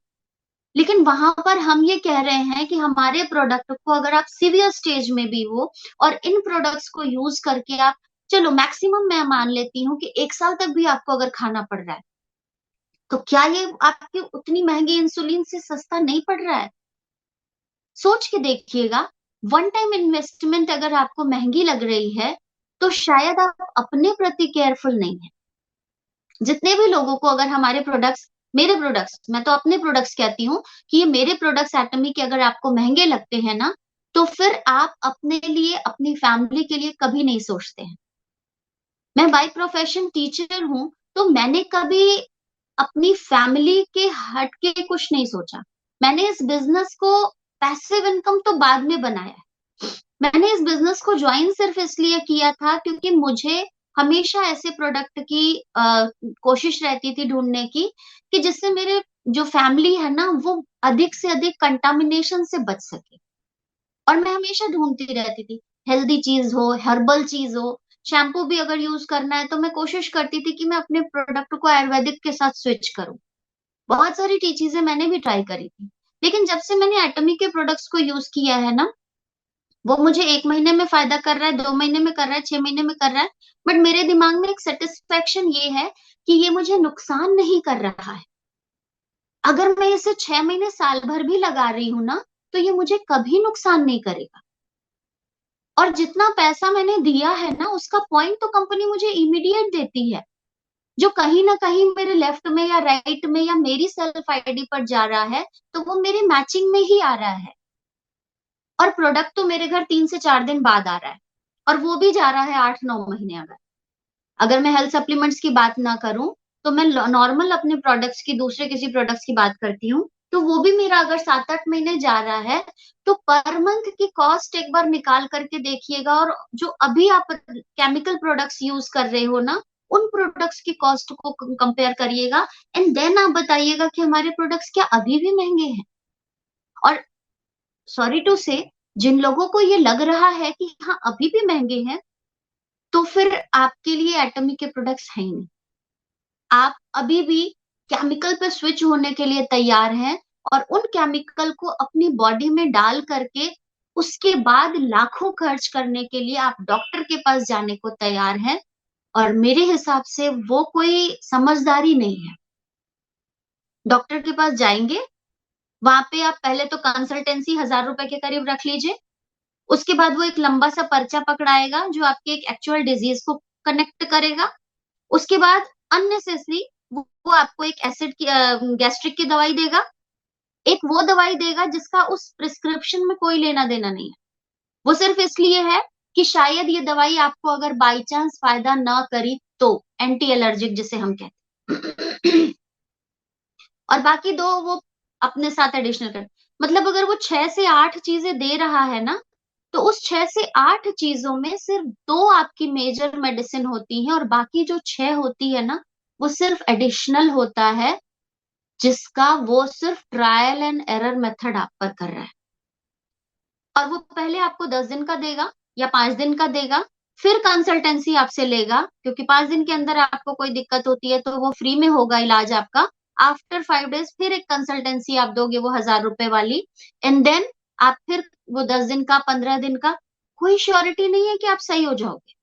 लेकिन वहां पर हम ये कह रहे हैं कि हमारे प्रोडक्ट को अगर आप सीवियर स्टेज में भी हो और इन प्रोडक्ट्स को यूज करके आप, चलो मैक्सिमम मैं मान लेती हूँ कि 1 साल तक भी आपको अगर खाना पड़ रहा है, तो क्या ये आपकी उतनी महंगी इंसुलिन से सस्ता नहीं पड़ रहा है? सोच के देखिएगा। वन टाइम इन्वेस्टमेंट अगर आपको महंगी लग रही है, तो शायद आप अपने प्रति केयरफुल नहीं है। जितने भी लोगों को अगर हमारे प्रोडक्ट्स, मेरे प्रोडक्ट्स, मैं तो अपने प्रोडक्ट्स कहती हूँ कि ये मेरे प्रोडक्ट्स एटमी के अगर आपको महंगे लगते हैं ना, तो फिर आप अपने लिए, अपनी फैमिली के लिए कभी नहीं सोचते हैं। मैं बाय प्रोफेशन टीचर हूँ, तो मैंने कभी अपनी फैमिली के हट के कुछ नहीं सोचा। मैंने इस बिजनेस को पैसिव इनकम तो बाद में बनाया है। मैंने इस बिजनेस को ज्वाइन सिर्फ इसलिए किया था क्योंकि मुझे हमेशा ऐसे प्रोडक्ट की कोशिश रहती थी ढूंढने की कि जिससे मेरे जो फैमिली है ना वो अधिक से अधिक कंटामिनेशन से बच सके। और मैं हमेशा ढूंढती रहती थी, हेल्दी चीज हो, हर्बल चीज हो। शैम्पू भी अगर यूज करना है तो मैं कोशिश करती थी कि मैं अपने प्रोडक्ट को आयुर्वेदिक के साथ स्विच करूं। बहुत सारी चीजें मैंने भी ट्राई करी थी। लेकिन जब से मैंने एटमी के प्रोडक्ट्स को यूज किया है ना, वो मुझे 1 महीने में फायदा कर रहा है, 2 महीने में कर रहा है, 6 महीने में कर रहा है। बट मेरे दिमाग में एक सेटिस्फेक्शन ये है कि ये मुझे नुकसान नहीं कर रहा है। अगर मैं इसे 6 महीने साल भर भी लगा रही हूं ना, तो ये मुझे कभी नुकसान नहीं करेगा। और जितना पैसा मैंने दिया है ना, उसका पॉइंट तो कंपनी मुझे इमीडिएट देती है, जो कहीं ना कहीं मेरे लेफ्ट में या राइट में या मेरी सेल्फ आईडी पर जा रहा है, तो वो मेरे मैचिंग में ही आ रहा है। और प्रोडक्ट तो मेरे घर 3 से 4 दिन बाद आ रहा है, और वो भी जा रहा है 8-9 महीने। अगर अगर मैं हेल्थ सप्लीमेंट्स की बात ना करूं, तो मैं नॉर्मल अपने प्रोडक्ट्स की, दूसरे किसी प्रोडक्ट्स की बात करती हूँ, तो वो भी मेरा अगर 7-8 महीने जा रहा है, तो पर मंथ की कॉस्ट एक बार निकाल करके देखिएगा। और जो अभी आप केमिकल प्रोडक्ट्स यूज कर रहे हो ना, उन प्रोडक्ट्स की कॉस्ट को कंपेयर करिएगा। एंड देन आप बताइएगा कि हमारे प्रोडक्ट्स क्या अभी भी महंगे हैं। और सॉरी टू से, जिन लोगों को ये लग रहा है कि हाँ अभी भी महंगे हैं, तो फिर आपके लिए एटमी के प्रोडक्ट्स है ही नहीं। आप अभी भी केमिकल पे स्विच होने के लिए तैयार हैं, और उन केमिकल को अपनी बॉडी में डाल करके उसके बाद लाखों खर्च करने के लिए आप डॉक्टर के पास जाने को तैयार हैं। और मेरे हिसाब से वो कोई समझदारी नहीं है। डॉक्टर के पास जाएंगे, वहां पे आप पहले तो कंसल्टेंसी 1,000 रुपए के करीब रख लीजिए। उसके बाद वो एक लंबा सा पर्चा पकड़ाएगा जो आपके एक एक्चुअल डिजीज को कनेक्ट करेगा। उसके बाद अननेसेसरी वो आपको एक एसिड की, गैस्ट्रिक की दवाई देगा। एक वो दवाई देगा जिसका उस प्रिस्क्रिप्शन में कोई लेना देना नहीं है। वो सिर्फ इसलिए है कि शायद ये दवाई आपको अगर बाई चांस फायदा ना करी तो, एंटी एलर्जिक जिसे हम कहते हैं। और बाकी दो वो अपने साथ एडिशनल कर, मतलब अगर वो 6 से 8 चीजें दे रहा है ना, तो उस 6 से 8 चीजों में सिर्फ 2 आपकी मेजर मेडिसिन होती हैं, और बाकी जो 6 होती है ना, वो सिर्फ एडिशनल होता है, जिसका वो सिर्फ ट्रायल एंड एरर मेथड आप पर कर रहा है। और वो पहले आपको 10 दिन का देगा या 5 दिन का देगा, फिर कंसल्टेंसी आपसे लेगा, क्योंकि 5 दिन के अंदर आपको कोई दिक्कत होती है तो वो फ्री में होगा इलाज आपका। आफ्टर 5 डेज फिर एक कंसल्टेंसी आप दोगे, वो 1,000 रुपए वाली। एंड देन आप फिर वो 10 दिन का, 15 दिन का, कोई श्योरिटी नहीं है कि आप सही हो जाओगे।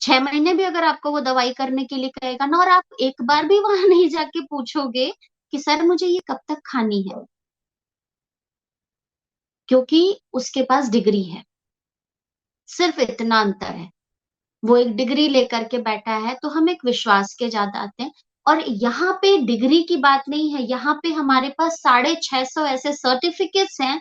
6 महीने भी अगर आपको वो दवाई करने के लिए कहेगा ना, और आप एक बार भी वहां नहीं जाके पूछोगे कि सर मुझे ये कब तक खानी है, क्योंकि उसके पास डिग्री है। सिर्फ इतना अंतर है, वो एक डिग्री लेकर के बैठा है, तो हम एक विश्वास के ज्यादा आते हैं। और यहाँ पे डिग्री की बात नहीं है, यहाँ पे हमारे पास 650 ऐसे सर्टिफिकेट्स हैं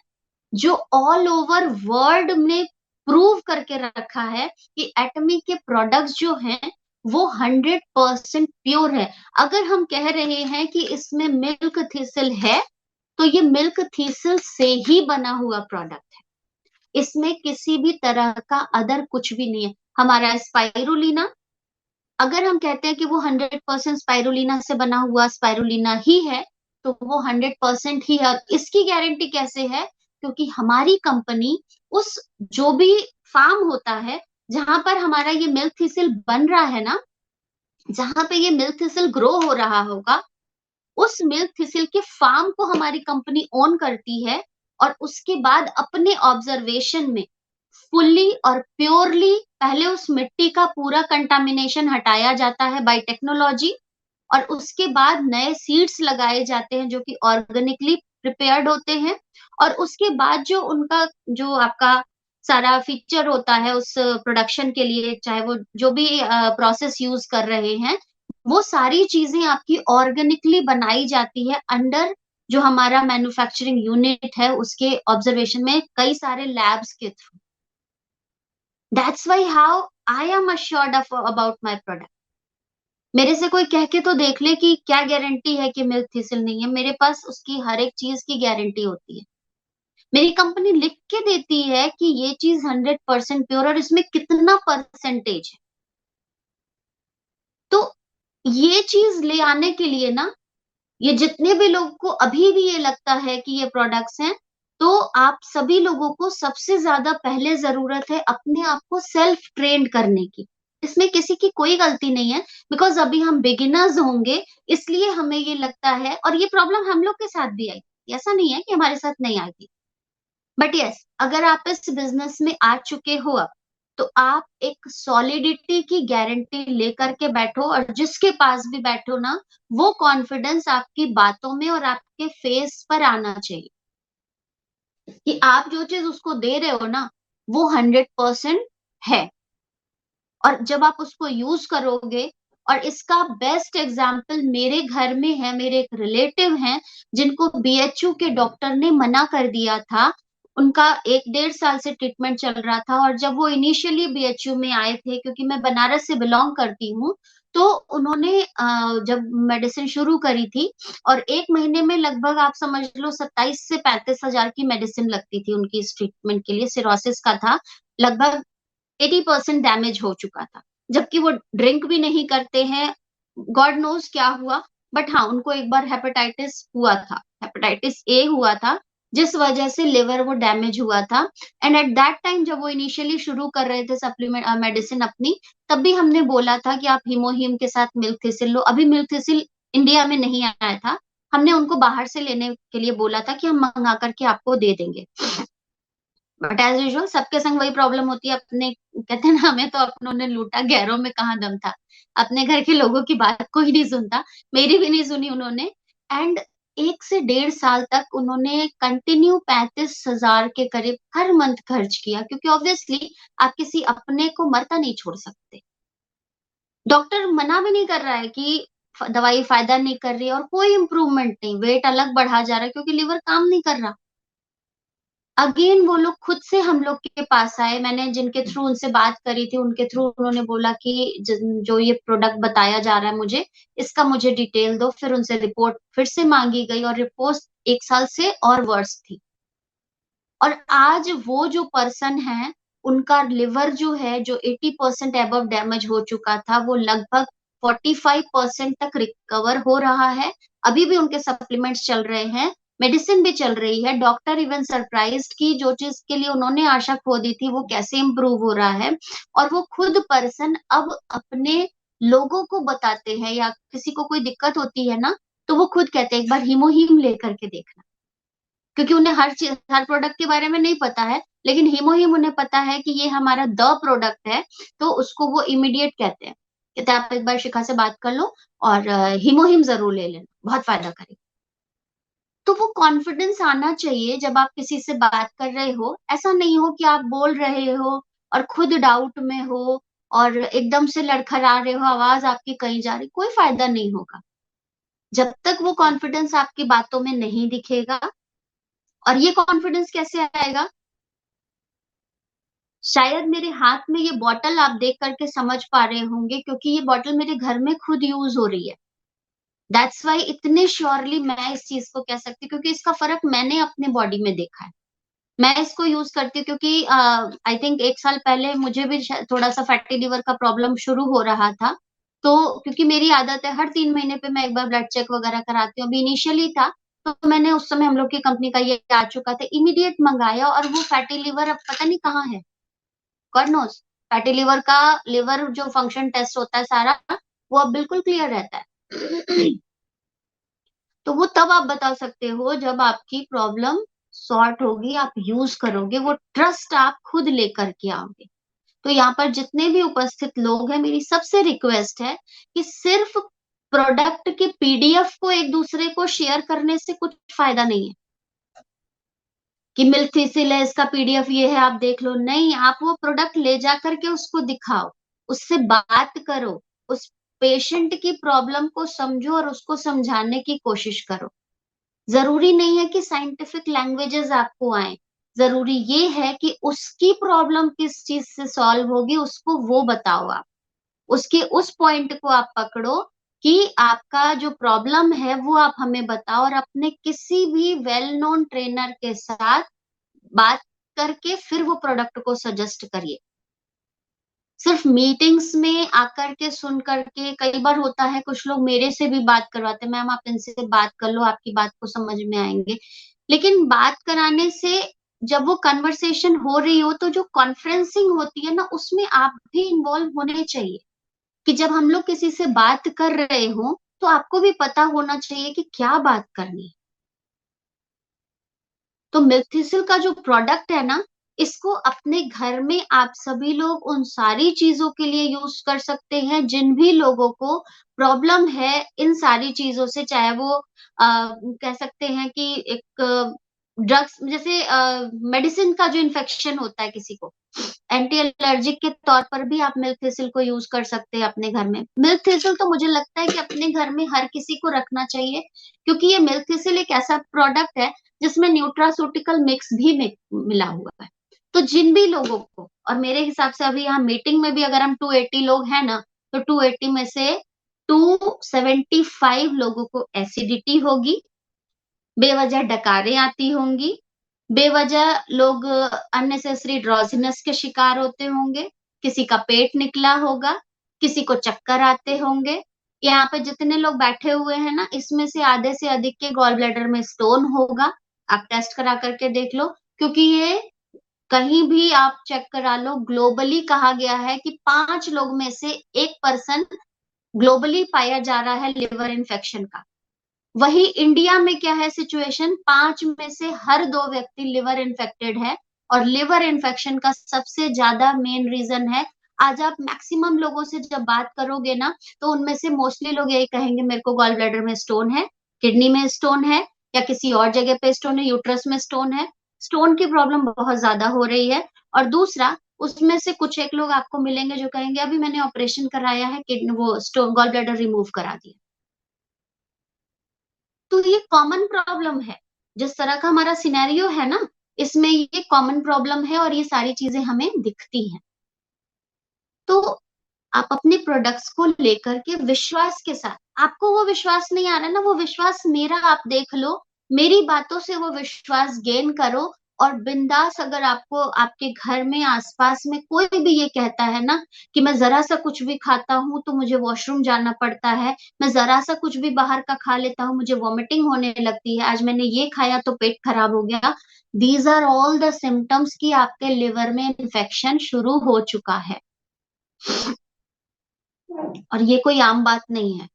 जो ऑल ओवर वर्ल्ड में प्रूव करके रखा है कि एटमी के प्रोडक्ट्स जो हैं वो 100% प्योर है। अगर हम कह रहे हैं कि इसमें मिल्क थीसिल है, तो ये मिल्क थीसिल से ही बना हुआ प्रोडक्ट है। इसमें किसी भी तरह का अदर कुछ भी नहीं है। हमारा स्पाइरुलिना, अगर हम कहते हैं कि वो 100% स्पाइरुलिना से बना हुआ स्पाइरुलिना ही है, तो वो 100% ही है। और इसकी गारंटी कैसे है? क्योंकि हमारी कंपनी उस, जो भी फार्म होता है जहां पर हमारा ये मिल्क थिसिल बन रहा है ना, जहां पे ये मिल्क थिसिल ग्रो हो रहा होगा, उस मिल्क थिसिल के फार्म को हमारी कंपनी ओन करती है। और उसके बाद अपने ऑब्जर्वेशन में फुल्ली और प्योरली पहले उस मिट्टी का पूरा कंटामिनेशन हटाया जाता है बाय टेक्नोलॉजी, और उसके बाद नए सीड्स लगाए जाते हैं जो कि ऑर्गेनिकली प्रिपेयर्ड होते हैं। और उसके बाद जो उनका, जो आपका सारा फीचर होता है उस प्रोडक्शन के लिए, चाहे वो जो भी प्रोसेस यूज कर रहे हैं, वो सारी चीजें आपकी ऑर्गेनिकली बनाई जाती है अंडर जो हमारा मैन्युफैक्चरिंग यूनिट है उसके ऑब्जर्वेशन में, कई सारे लैब्स के through. That's why how I am assured about my product. मेरे से कोई कह के तो देख ले कि क्या गारंटी है कि मिल्क थिसिल नहीं है, मेरे पास उसकी हर एक चीज की गारंटी होती है। मेरी कंपनी लिख के देती है कि ये चीज 100% प्योर और इसमें कितना परसेंटेज है। तो ये चीज ले आने के लिए ना, ये जितने भी लोगों को अभी भी ये लगता है कि ये प्रोडक्ट्स हैं, तो आप सभी लोगों को सबसे ज्यादा पहले जरूरत है अपने आप को सेल्फ ट्रेंड करने की। इसमें किसी की कोई गलती नहीं है, बिकॉज अभी हम बिगिनर्स होंगे, इसलिए हमें ये लगता है, और ये प्रॉब्लम हम लोग के साथ भी आई थी, ऐसा नहीं है कि हमारे साथ नहीं आई थी। बट यस, अगर आप इस बिजनेस में आ चुके हो अब, तो आप एक सॉलिडिटी की गारंटी लेकर के बैठो, और जिसके पास भी बैठो ना, वो कॉन्फिडेंस आपकी बातों में और आपके फेस पर आना चाहिए कि आप जो चीज उसको दे रहे हो ना, वो 100% है। और जब आप उसको यूज करोगे, और इसका बेस्ट एग्जाम्पल मेरे घर में है, मेरे एक रिलेटिव हैं जिनको बीएचयू के डॉक्टर ने मना कर दिया था। उनका 1 डेढ़ साल से ट्रीटमेंट चल रहा था, और जब वो इनिशियली बीएचयू में आए थे, क्योंकि मैं बनारस से बिलोंग करती हूँ, तो उन्होंने जब मेडिसिन शुरू करी थी, और 1 महीने में लगभग आप समझ लो 27 से 35 हजार की मेडिसिन लगती थी उनकी इस ट्रीटमेंट के लिए। सिरोसिस का था, लगभग 80% डैमेज हो चुका था, जबकि वो ड्रिंक भी नहीं करते हैं। गॉड नोज क्या हुआ, बट हाँ, उनको एक बार हेपेटाइटिस हुआ था, हेपेटाइटिस ए हुआ था, जिस वजह से लिवर वो डैमेज हुआ था। एंड एट दैट टाइम जब वो इनिशियली शुरू कर रहे थे सप्लीमेंट मेडिसिन अपनी, तब भी हमने बोला था कि आप हीमोहीम के साथ मिल्कथिसिल लो। अभी मिल्कथिसिल इंडिया में नहीं आया था, हमने उनको बाहर से लेने के लिए बोला था कि हम मंगा करके आपको दे देंगे। बट एज यूजुअल सबके संग वही प्रॉब्लम होती है, अपने कहते हैं ना, हमें तो अपनों ने लूटा, गैरों में कहाँ दम था। अपने घर के लोगों की बात कोई नहीं सुनता, मेरी भी नहीं सुनी उन्होंने। एंड 1 से 1.5 साल तक उन्होंने कंटिन्यू 35 हजार के करीब हर मंथ खर्च किया, क्योंकि ऑब्वियसली आप किसी अपने को मरता नहीं छोड़ सकते। डॉक्टर मना भी नहीं कर रहा है कि दवाई फायदा नहीं कर रही है, और कोई इम्प्रूवमेंट नहीं, वेट अलग बढ़ा जा रहा है क्योंकि लिवर काम नहीं कर रहा। अगेन वो लोग खुद से हम लोग के पास आए, मैंने जिनके थ्रू उनसे बात करी थी, उनके थ्रू उन्होंने बोला कि जो ये प्रोडक्ट बताया जा रहा है मुझे, इसका मुझे डिटेल दो। फिर उनसे रिपोर्ट फिर से मांगी गई, और रिपोर्ट 1 साल से और वर्स थी। और आज वो जो पर्सन है, उनका लिवर जो है, जो 80% एबव डैमेज हो चुका था, वो लगभग 45% तक रिकवर हो रहा है। अभी भी उनके सप्लीमेंट्स चल रहे हैं, मेडिसिन भी चल रही है। डॉक्टर इवन सरप्राइज्ड की जो चीज के लिए उन्होंने आशा खो दी थी, वो कैसे इम्प्रूव हो रहा है। और वो खुद पर्सन अब अपने लोगों को बताते हैं, या किसी को कोई दिक्कत होती है ना, तो वो खुद कहते हैं एक बार हीमोहीम लेकर के देखना। क्योंकि उन्हें हर चीज, हर प्रोडक्ट के बारे में नहीं पता है, लेकिन हीमोहीम उन्हें पता है कि ये हमारा द प्रोडक्ट है, तो उसको वो इमीडिएट कहते हैं। कहते हैं आप एक बार शिखा से बात कर लो, और हीमोहीम जरूर ले लेना, बहुत फायदा करेगा। तो वो कॉन्फिडेंस आना चाहिए जब आप किसी से बात कर रहे हो। ऐसा नहीं हो कि आप बोल रहे हो और खुद डाउट में हो, और एकदम से लड़खड़ा रहे हो, आवाज आपकी कहीं जा रही, कोई फायदा नहीं होगा जब तक वो कॉन्फिडेंस आपकी बातों में नहीं दिखेगा। और ये कॉन्फिडेंस कैसे आएगा? शायद मेरे हाथ में ये बॉटल आप देख करके समझ पा रहे होंगे, क्योंकि ये बॉटल मेरे घर में खुद यूज हो रही है। दैट्स वाई इतने श्योरली मैं इस चीज को कह सकती हूँ, क्योंकि इसका फर्क मैंने अपने बॉडी में देखा है। मैं इसको यूज करती हूँ क्योंकि आई थिंक 1 साल पहले मुझे भी थोड़ा सा फैटी लिवर का प्रॉब्लम शुरू हो रहा था। तो क्योंकि मेरी आदत है हर 3 महीने पे मैं एक बार ब्लड चेक वगैरह कराती हूँ, अभी इनिशियली था, तो मैंने उस समय हम लोग की कंपनी का ये आ चुका था, इमीडिएट मंगाया, और वो फैटी लिवर अब पता नहीं कहाँ है। God knows. फैटी लिवर का, लिवर जो फंक्शन टेस्ट होता है सारा, वो अब बिल्कुल क्लियर रहता है। तो वो तब आप बता सकते हो जब आपकी प्रॉब्लम सॉर्ट होगी, आप यूज करोगे, वो ट्रस्ट आप खुद लेकर के आओगे। तो यहाँ पर जितने भी उपस्थित लोग हैं, मेरी सबसे रिक्वेस्ट है कि सिर्फ प्रोडक्ट के पीडीएफ को एक दूसरे को शेयर करने से कुछ फायदा नहीं है, कि मिल्क है, इसका पीडीएफ ये है, आप देख लो। नहीं, आप वो प्रोडक्ट ले जा करके उसको दिखाओ, उससे बात करो, उस पेशेंट की प्रॉब्लम को समझो और उसको समझाने की कोशिश करो। जरूरी नहीं है कि साइंटिफिक लैंग्वेजेस आपको आए, जरूरी ये है कि उसकी प्रॉब्लम किस चीज से सॉल्व होगी, उसको वो बताओ आप। उसके उस पॉइंट को आप पकड़ो कि आपका जो प्रॉब्लम है वो आप हमें बताओ, और अपने किसी भी वेल नोन ट्रेनर के साथ बात करके फिर वो प्रोडक्ट को सजेस्ट करिए। सिर्फ मीटिंग्स में आकर के सुन करके, कई बार होता है कुछ लोग मेरे से भी बात करवाते हैं, मैम आप इनसे बात कर लो, आपकी बात को समझ में आएंगे। लेकिन बात कराने से जब वो कन्वर्सेशन हो रही हो तो जो कॉन्फ्रेंसिंग होती है ना, उसमें आप भी इन्वॉल्व होने चाहिए। कि जब हम लोग किसी से बात कर रहे हो तो आपको भी पता होना चाहिए कि क्या बात करनी है। तो मिल्थिसिल का जो प्रोडक्ट है ना, इसको अपने घर में आप सभी लोग उन सारी चीजों के लिए यूज कर सकते हैं जिन भी लोगों को प्रॉब्लम है इन सारी चीजों से, चाहे वो कह सकते हैं कि एक ड्रग्स जैसे मेडिसिन का जो इन्फेक्शन होता है किसी को, एंटी एलर्जिक के तौर पर भी आप मिल्क थिसिल को यूज कर सकते हैं अपने घर में। मिल्क थिसिल तो मुझे लगता है कि अपने घर में हर किसी को रखना चाहिए, क्योंकि ये मिल्क थिसिल एक ऐसा प्रोडक्ट है जिसमें न्यूट्रास्यूटिकल मिक्स भी मिला हुआ है। तो जिन भी लोगों को, और मेरे हिसाब से अभी यहाँ मीटिंग में भी अगर हम 280 लोग हैं ना, तो 280 में से 275 लोगों को एसिडिटी होगी, बेवजह डकारें आती होंगी, बेवजह लोग अननेसेसरी ड्रॉजीनेस के शिकार होते होंगे, किसी का पेट निकला होगा, किसी को चक्कर आते होंगे। यहाँ पे जितने लोग बैठे हुए हैं ना, इसमें से आधे से अधिक के गॉल ब्लैडर में स्टोन होगा। आप टेस्ट करा करके देख लो, क्योंकि ये कहीं भी आप चेक करा लो, ग्लोबली कहा गया है कि 5 लोग में से 1% ग्लोबली पाया जा रहा है लिवर इन्फेक्शन का। वही इंडिया में क्या है सिचुएशन, 5 में से हर 2 व्यक्ति लिवर इन्फेक्टेड है। और लिवर इन्फेक्शन का सबसे ज्यादा मेन रीजन है, आज आप मैक्सिमम लोगों से जब बात करोगे ना, तो उनमें से मोस्टली लोग यही कहेंगे मेरे को गॉल ब्लैडर में स्टोन है, किडनी में स्टोन है, या किसी और जगह पे स्टोन है, यूट्रस में स्टोन है। स्टोन की प्रॉब्लम बहुत ज्यादा हो रही है। और दूसरा, उसमें से कुछ एक लोग आपको मिलेंगे जो कहेंगे अभी मैंने ऑपरेशन कराया है, किडनी वो स्टोन गॉल ब्लैडर रिमूव करा दिया। तो ये कॉमन प्रॉब्लम है, जिस तरह का हमारा सिनेरियो है ना, इसमें ये कॉमन प्रॉब्लम है और ये सारी चीजें हमें दिखती हैं। तो आप अपने प्रोडक्ट्स को लेकर के विश्वास के साथ, आपको वो विश्वास नहीं आ रहा है ना, वो विश्वास मेरा आप देख लो, मेरी बातों से वो विश्वास गेन करो। और बिंदास, अगर आपको आपके घर में आसपास में कोई भी ये कहता है ना कि मैं जरा सा कुछ भी खाता हूं तो मुझे वॉशरूम जाना पड़ता है, मैं जरा सा कुछ भी बाहर का खा लेता हूँ मुझे वॉमिटिंग होने लगती है, आज मैंने ये खाया तो पेट खराब हो गया, these are all the symptoms कि आपके लिवर में इन्फेक्शन शुरू हो चुका है। और ये कोई आम बात नहीं है,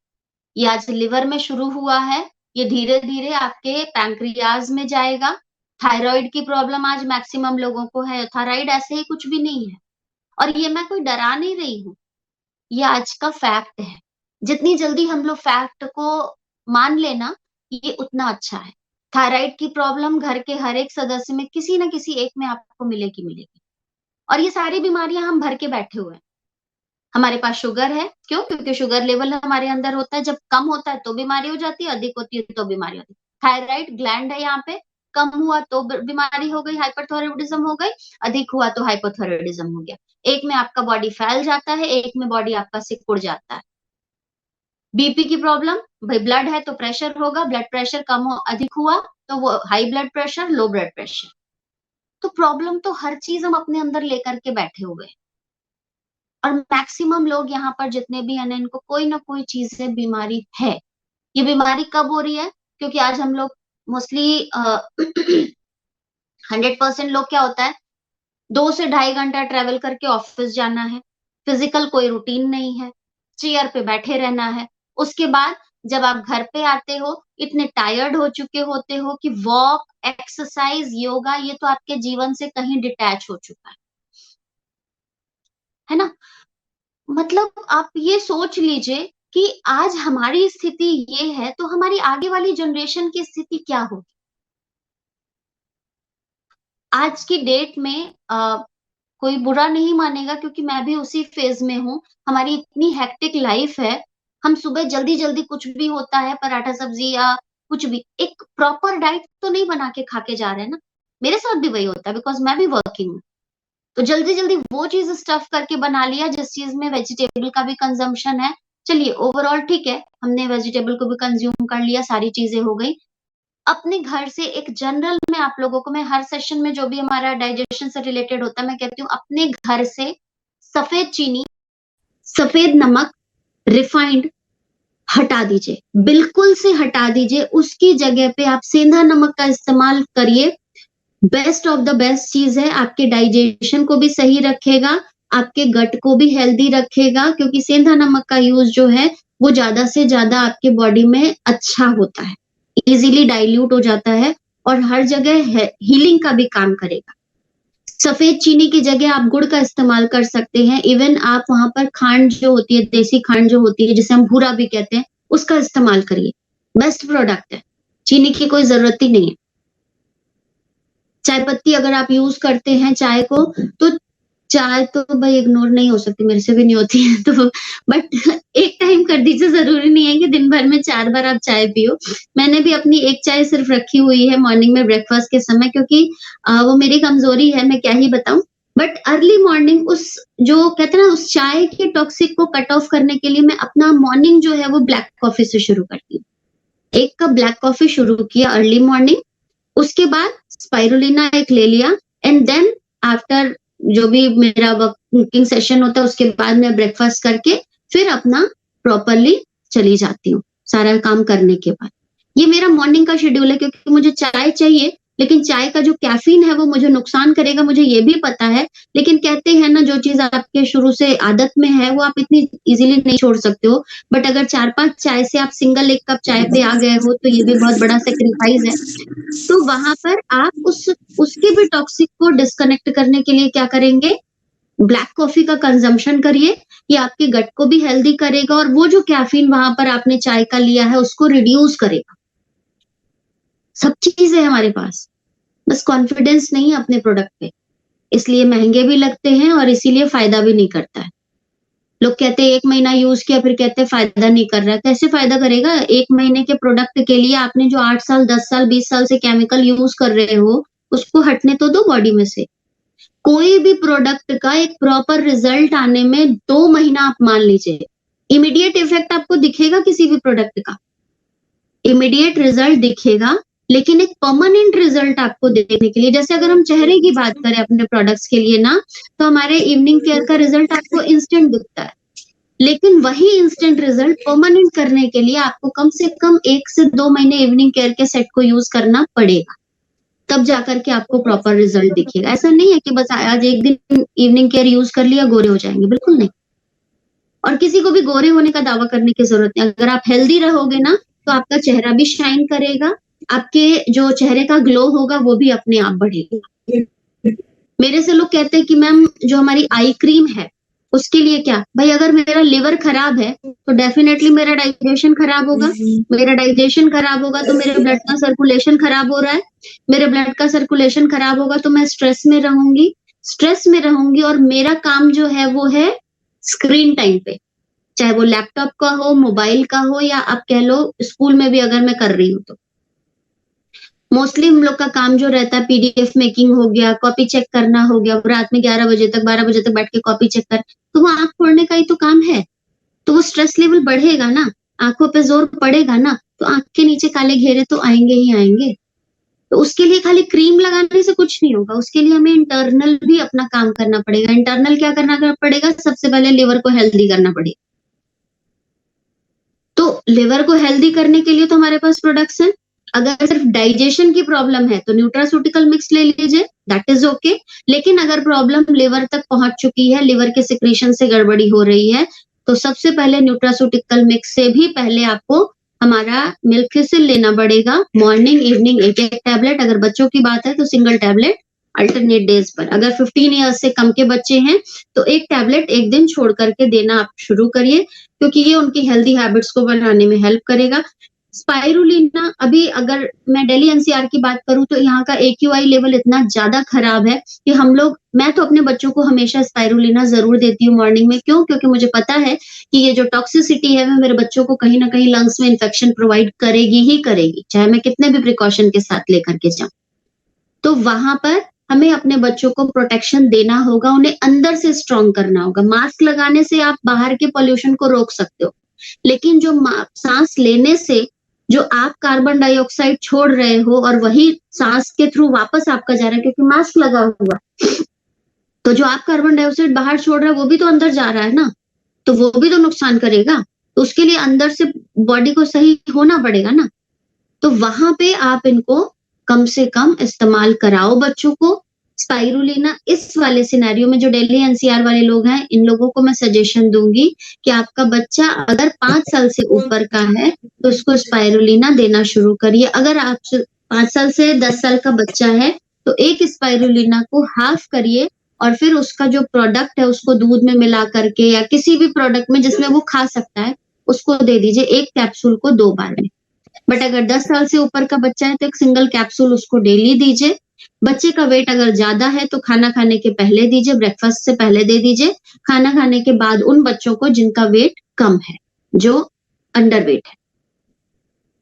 ये आज लिवर में शुरू हुआ है, ये धीरे धीरे आपके पैंक्रियाज में जाएगा। थायराइड की प्रॉब्लम आज मैक्सिमम लोगों को है, थायराइड ऐसे ही कुछ भी नहीं है। और ये मैं कोई डरा नहीं रही हूँ, ये आज का फैक्ट है। जितनी जल्दी हम लोग फैक्ट को मान लेना, ये उतना अच्छा है। थायराइड की प्रॉब्लम घर के हर एक सदस्य में किसी ना किसी एक में आपको मिलेगी मिलेगी। और ये सारी बीमारियां हम भर के बैठे हुए हैं। हमारे पास शुगर है, क्यों? क्योंकि शुगर लेवल हमारे अंदर होता है, जब कम होता है तो बीमारी हो जाती है, अधिक होती है तो बीमारी होती है। थायराइड ग्लैंड है यहाँ पे, कम हुआ तो बीमारी हो गई, हाइपरथायराइडिज्म हो गई, अधिक हुआ तो हाइपोथायराइडिज्म हो गया। एक में आपका बॉडी फैल जाता है, एक में बॉडी आपका सिकुड़ जाता है। बीपी की प्रॉब्लम, भाई ब्लड है तो प्रेशर होगा, ब्लड प्रेशर कम हो अधिक हुआ तो वो high blood pressure, low blood pressure. तो प्रॉब्लम तो हर चीज हम अपने अंदर लेकर के बैठे हुए हैं। और मैक्सिमम लोग यहाँ पर जितने भी हैं ना, इनको कोई ना कोई चीज से बीमारी है। ये बीमारी कब हो रही है? क्योंकि आज हम लोग मोस्टली 100% लोग क्या होता है, 2 से ढाई घंटा ट्रेवल करके ऑफिस जाना है, फिजिकल कोई रूटीन नहीं है, चेयर पे बैठे रहना है। उसके बाद जब आप घर पे आते हो, इतने टायर्ड हो चुके होते हो कि वॉक, एक्सरसाइज, योगा, ये तो आपके जीवन से कहीं डिटैच हो चुका है ना? मतलब आप ये सोच लीजिए कि आज हमारी स्थिति ये है तो हमारी आगे वाली जनरेशन की स्थिति क्या होगी। आज की डेट में कोई बुरा नहीं मानेगा, क्योंकि मैं भी उसी फेज में हूँ। हमारी इतनी हेक्टिक लाइफ है, हम सुबह जल्दी जल्दी कुछ भी होता है, पराठा सब्जी या कुछ भी, एक प्रॉपर डाइट तो नहीं बना के खा के जा रहे हैं ना। मेरे साथ भी वही होता है, बिकॉज मैं भी वर्किंग हूँ। तो जल्दी जल्दी वो चीज स्टफ करके बना लिया जिस चीज में वेजिटेबल का भी कंजम्पशन है। चलिए ओवरऑल ठीक है, हमने वेजिटेबल को भी कंज्यूम कर लिया, सारी चीजें हो गई। अपने घर से एक जनरल में आप लोगों को मैं हर सेशन में जो भी हमारा डाइजेशन से रिलेटेड होता है मैं कहती हूँ अपने घर से सफेद चीनी, सफेद नमक, रिफाइंड हटा दीजिए, बिल्कुल से हटा दीजिए। उसकी जगह पे आप सेंधा नमक का इस्तेमाल करिए। बेस्ट ऑफ द बेस्ट चीज है, आपके डाइजेशन को भी सही रखेगा, आपके गट को भी हेल्दी रखेगा, क्योंकि सेंधा नमक का यूज जो है वो ज्यादा से ज्यादा आपके बॉडी में अच्छा होता है, इजीली डाइल्यूट हो जाता है और हर जगह हीलिंग का भी काम करेगा। सफेद चीनी की जगह आप गुड़ का इस्तेमाल कर सकते हैं। इवन आप वहां पर खांड जो होती है, देसी खांड जो होती है जिसे हम भूरा भी कहते हैं, उसका इस्तेमाल करिए। बेस्ट प्रोडक्ट है, चीनी की कोई जरूरत ही नहीं है। चाय पत्ती अगर आप यूज करते हैं चाय को, तो चाय तो भाई इग्नोर नहीं हो सकती, मेरे से भी नहीं होती है, तो बट एक टाइम कर दीजिए, जरूरी नहीं है कि दिन भर में 4 बार आप चाय पियो। मैंने भी अपनी एक चाय सिर्फ रखी हुई है मॉर्निंग में ब्रेकफास्ट के समय, क्योंकि वो मेरी कमजोरी है, मैं क्या ही बताऊं। बट अर्ली मॉर्निंग उस जो कहते हैं ना उस चाय के टॉक्सिक को कट ऑफ करने के लिए मैं अपना मॉर्निंग जो है वो ब्लैक कॉफी से शुरू करती हूँ। 1 कप ब्लैक कॉफी शुरू किया अर्ली मॉर्निंग, उसके बाद स्पाइरुलिना एक ले लिया, एंड देन आफ्टर जो भी मेरा वर्किंग सेशन होता है उसके बाद मैं ब्रेकफास्ट करके फिर अपना प्रॉपरली चली जाती हूँ सारा काम करने के बाद। ये मेरा मॉर्निंग का शेड्यूल है, क्योंकि मुझे चाय चाहिए, लेकिन चाय का जो कैफीन है वो मुझे नुकसान करेगा, मुझे ये भी पता है। लेकिन कहते हैं ना, जो चीज आपके शुरू से आदत में है वो आप इतनी इजीली नहीं छोड़ सकते हो। बट अगर 4-5 चाय से आप सिंगल 1 कप चाय पे आ गए हो तो ये भी बहुत बड़ा सेक्रीफाइस है। तो वहां पर आप उसके भी टॉक्सिक को डिस्कनेक्ट करने के लिए क्या करेंगे, ब्लैक कॉफी का कंजम्पशन करिए। ये आपके गट को भी हेल्दी करेगा और वो जो कैफीन वहां पर आपने चाय का लिया है उसको रिड्यूस करेगा। सब चीज है हमारे पास, बस कॉन्फिडेंस नहीं है अपने प्रोडक्ट पे, इसलिए महंगे भी लगते हैं और इसीलिए फायदा भी नहीं करता है। लोग कहते हैं 1 महीना यूज किया फिर कहते हैं फायदा नहीं कर रहा है। कैसे फायदा करेगा? 1 महीने के प्रोडक्ट के लिए आपने जो 8 साल 10 साल 20 साल से केमिकल यूज कर रहे हो उसको हटने तो दो बॉडी में से। कोई भी प्रोडक्ट का एक प्रॉपर रिजल्ट आने में 2 महीना आप मान लीजिए। इमीडिएट इफेक्ट आपको दिखेगा किसी भी प्रोडक्ट का, इमीडिएट रिजल्ट दिखेगा, लेकिन एक परमानेंट रिजल्ट आपको देखने के लिए, जैसे अगर हम चेहरे की बात करें अपने प्रोडक्ट्स के लिए ना, तो हमारे इवनिंग केयर का रिजल्ट आपको इंस्टेंट दिखता है, लेकिन वही इंस्टेंट रिजल्ट परमानेंट करने के लिए आपको कम से कम 1 से 2 महीने इवनिंग केयर के सेट को यूज करना पड़ेगा, तब जाकर के आपको प्रॉपर रिजल्ट दिखेगा। ऐसा नहीं है कि बस आज एक दिन इवनिंग केयर यूज कर लिया गोरे हो जाएंगे, बिल्कुल नहीं। और किसी को भी गोरे होने का दावा करने की जरूरत नहीं। अगर आप हेल्दी रहोगे ना तो आपका चेहरा भी शाइन करेगा, आपके जो चेहरे का ग्लो होगा वो भी अपने आप बढ़ेगा। मेरे से लोग कहते हैं कि मैम जो हमारी आई क्रीम है उसके लिए क्या? भाई अगर मेरा लिवर खराब है तो डेफिनेटली मेरा डाइजेशन खराब होगा, मेरा डाइजेशन खराब होगा तो मेरे ब्लड का सर्कुलेशन खराब हो रहा है, मेरे ब्लड का सर्कुलेशन खराब होगा तो मैं स्ट्रेस में रहूंगी, स्ट्रेस में रहूंगी और मेरा काम जो है वो है स्क्रीन टाइम पे, चाहे वो लैपटॉप का हो, मोबाइल का हो, या आप कह लो स्कूल में भी अगर मैं कर रही हूँ तो मोस्टली हम लोग का काम जो रहता है पीडीएफ मेकिंग हो गया, कॉपी चेक करना हो गया, रात में 11 बजे तक 12 बजे तक बैठ के कॉपी चेक कर, तो वो आंख फोड़ने का ही तो काम है। तो वो स्ट्रेस लेवल बढ़ेगा ना, आंखों पे जोर पड़ेगा ना, तो आंख के नीचे काले घेरे तो आएंगे ही आएंगे। तो उसके लिए खाली क्रीम लगाने से कुछ नहीं होगा, उसके लिए हमें इंटरनल भी अपना काम करना पड़ेगा। इंटरनल क्या करना पड़ेगा? सबसे पहले लिवर को हेल्दी करना पड़ेगा। तो लिवर को हेल्दी करने के लिए तो हमारे पास प्रोडक्ट्स हैं। अगर सिर्फ डाइजेशन की प्रॉब्लम है तो न्यूट्रास्यूटिकल मिक्स ले लीजिए, दैट इज ओके। लेकिन अगर प्रॉब्लम लिवर तक पहुंच चुकी है, लिवर के सिक्रीशन से गड़बड़ी हो रही है, तो सबसे पहले न्यूट्रास्यूटिकल मिक्स से भी पहले आपको हमारा मिल्क्यूसिल लेना पड़ेगा। मॉर्निंग इवनिंग एक एक टैबलेट, अगर बच्चों की बात है तो सिंगल टैबलेट अल्टरनेट डेज पर। अगर 15 ईयर्स से कम के बच्चे हैं तो एक टैबलेट एक दिन छोड़ करके देना आप शुरू करिए, क्योंकि ये उनकी हेल्दी हैबिट्स को बनाने में हेल्प करेगा। स्पाइरुलिना, अभी अगर मैं दिल्ली एनसीआर की बात करूं तो यहाँ का एक्यूआई लेवल इतना ज्यादा खराब है कि मैं तो अपने बच्चों को हमेशा स्पाइरुलिना जरूर देती हूँ मॉर्निंग में। क्यों? क्योंकि मुझे पता है कि ये जो टॉक्सिसिटी है वो मेरे बच्चों को कहीं ना कहीं लंग्स में इन्फेक्शन प्रोवाइड करेगी ही करेगी, चाहे मैं कितने भी प्रिकॉशन के साथ लेकर के जाऊं। तो वहां पर हमें अपने बच्चों को प्रोटेक्शन देना होगा, उन्हें अंदर से स्ट्रॉन्ग करना होगा। मास्क लगाने से आप बाहर के पॉल्यूशन को रोक सकते हो, लेकिन जो सांस लेने से जो आप कार्बन डाइऑक्साइड छोड़ रहे हो और वही सांस के थ्रू वापस आपका जा रहा है, क्योंकि मास्क लगा हुआ है, तो जो आप कार्बन डाइऑक्साइड बाहर छोड़ रहे हो वो भी तो अंदर जा रहा है ना, तो वो भी तो नुकसान करेगा। तो उसके लिए अंदर से बॉडी को सही होना पड़ेगा ना। तो वहां पे आप इनको कम से कम इस्तेमाल कराओ बच्चों को। स्पाइरुलिना इस वाले सिनेरियो में जो दिल्ली एनसीआर वाले लोग हैं, इन लोगों को मैं सजेशन दूंगी कि आपका बच्चा अगर 5 साल से ऊपर का है तो उसको स्पाइरुलिना देना शुरू करिए। अगर आप 5 साल से 10 साल का बच्चा है तो एक स्पाइरुलिना को हाफ करिए और फिर उसका जो प्रोडक्ट है उसको दूध में मिला करके या किसी भी प्रोडक्ट में जिसमें वो खा सकता है उसको दे दीजिए, एक कैप्सूल को 2 बार में। बट अगर 10 साल से ऊपर का बच्चा है तो एक सिंगल कैप्सूल उसको डेली दीजिए। बच्चे का वेट अगर ज्यादा है तो खाना खाने के पहले दीजिए, ब्रेकफास्ट से पहले दे दीजिए। खाना खाने के बाद उन बच्चों को जिनका वेट कम है, जो अंडर वेट है।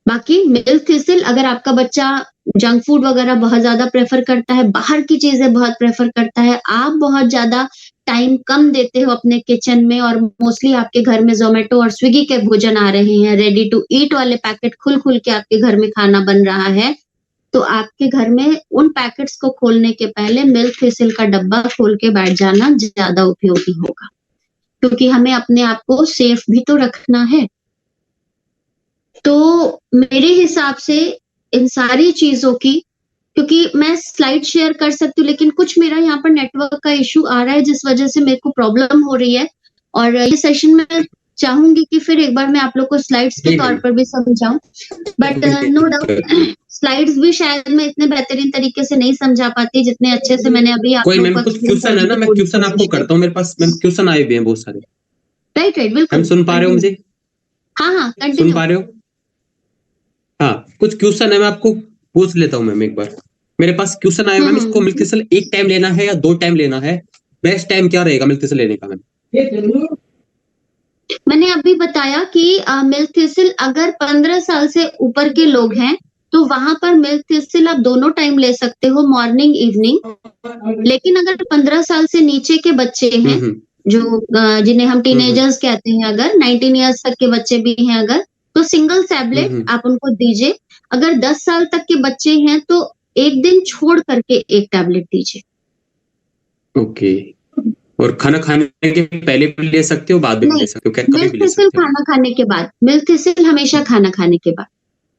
बाकी मिल्क थिसिल, अगर आपका बच्चा जंक फूड वगैरह बहुत ज्यादा प्रेफर करता है, बाहर की चीजें बहुत प्रेफर करता है, आप बहुत ज्यादा टाइम कम देते हो अपने किचन में और मोस्टली आपके घर में जोमेटो और स्विगी के भोजन आ रहे हैं, रेडी टू ईट वाले पैकेट खुल खुल के आपके घर में खाना बन रहा है, तो आपके घर में उन पैकेट्स को खोलने के पहले मिल्क थिसिल का डब्बा खोल के बैठ जाना ज्यादा उपयोगी होगा, क्योंकि हमें अपने आप को सेफ भी तो रखना है। तो मेरे हिसाब से इन सारी चीजों की, क्योंकि मैं स्लाइड शेयर कर सकती हूँ लेकिन कुछ मेरा यहाँ पर नेटवर्क का इशू आ रहा है जिस वजह से मेरे को प्रॉब्लम हो रही है, और ये सेशन में चाहूंगी कि फिर एक बार मैं आप लोग को स्लाइड्स के तौर पर भी समझाऊं, बट नो डाउट स्लाइड्स भी शायद मैं इतने बेहतरीन तरीके से नहीं समझा पाती जितने अच्छे से मैंने अभी आप लोग को। कुछ क्वेश्चन है ना, मैं क्वेश्चन आपको करता हूँ, मेरे पास क्वेश्चन आए भी हैं बहुत सारे। राइट बिल्कुल। हम सुन पा रहे हो मुझे? हाँ सुन पा रहे हो? हाँ, कुछ क्वेश्चन है, मैं आपको पूछ लेता हूँ मैम एक बार। मेरे पास क्वेश्चन आया मैम, इसको मिल्क थिसिल एक टाइम लेना है या 2 टाइम लेना है? बेस्ट टाइम क्या रहेगा मिल्क थिसिल लेने का मैम? मैंने अभी बताया कि मिल्क थिसिल अगर 15 साल से ऊपर के लोग हैं तो वहां पर मिल्क थिसिल आप दोनों टाइम ले सकते हो, मॉर्निंग इवनिंग। लेकिन अगर 15 साल से नीचे के बच्चे हैं जो जिन्हें हम टीनेजर्स कहते हैं, अगर 19 ईयर्स तक के बच्चे भी हैं अगर, तो सिंगल टैबलेट आप उनको दीजिए। अगर 10 साल तक के बच्चे हैं तो एक दिन छोड़ करके एक टैबलेट दीजिए। ओके। और खाना खाने के पहले भी ले सकते हो, बाद में भी ले सकते हो? क्या कभी मिल्क भी ले थिसिल सकते हो? खाना खाने के बाद। मिल्क थिसिल हमेशा खाना खाने के बाद।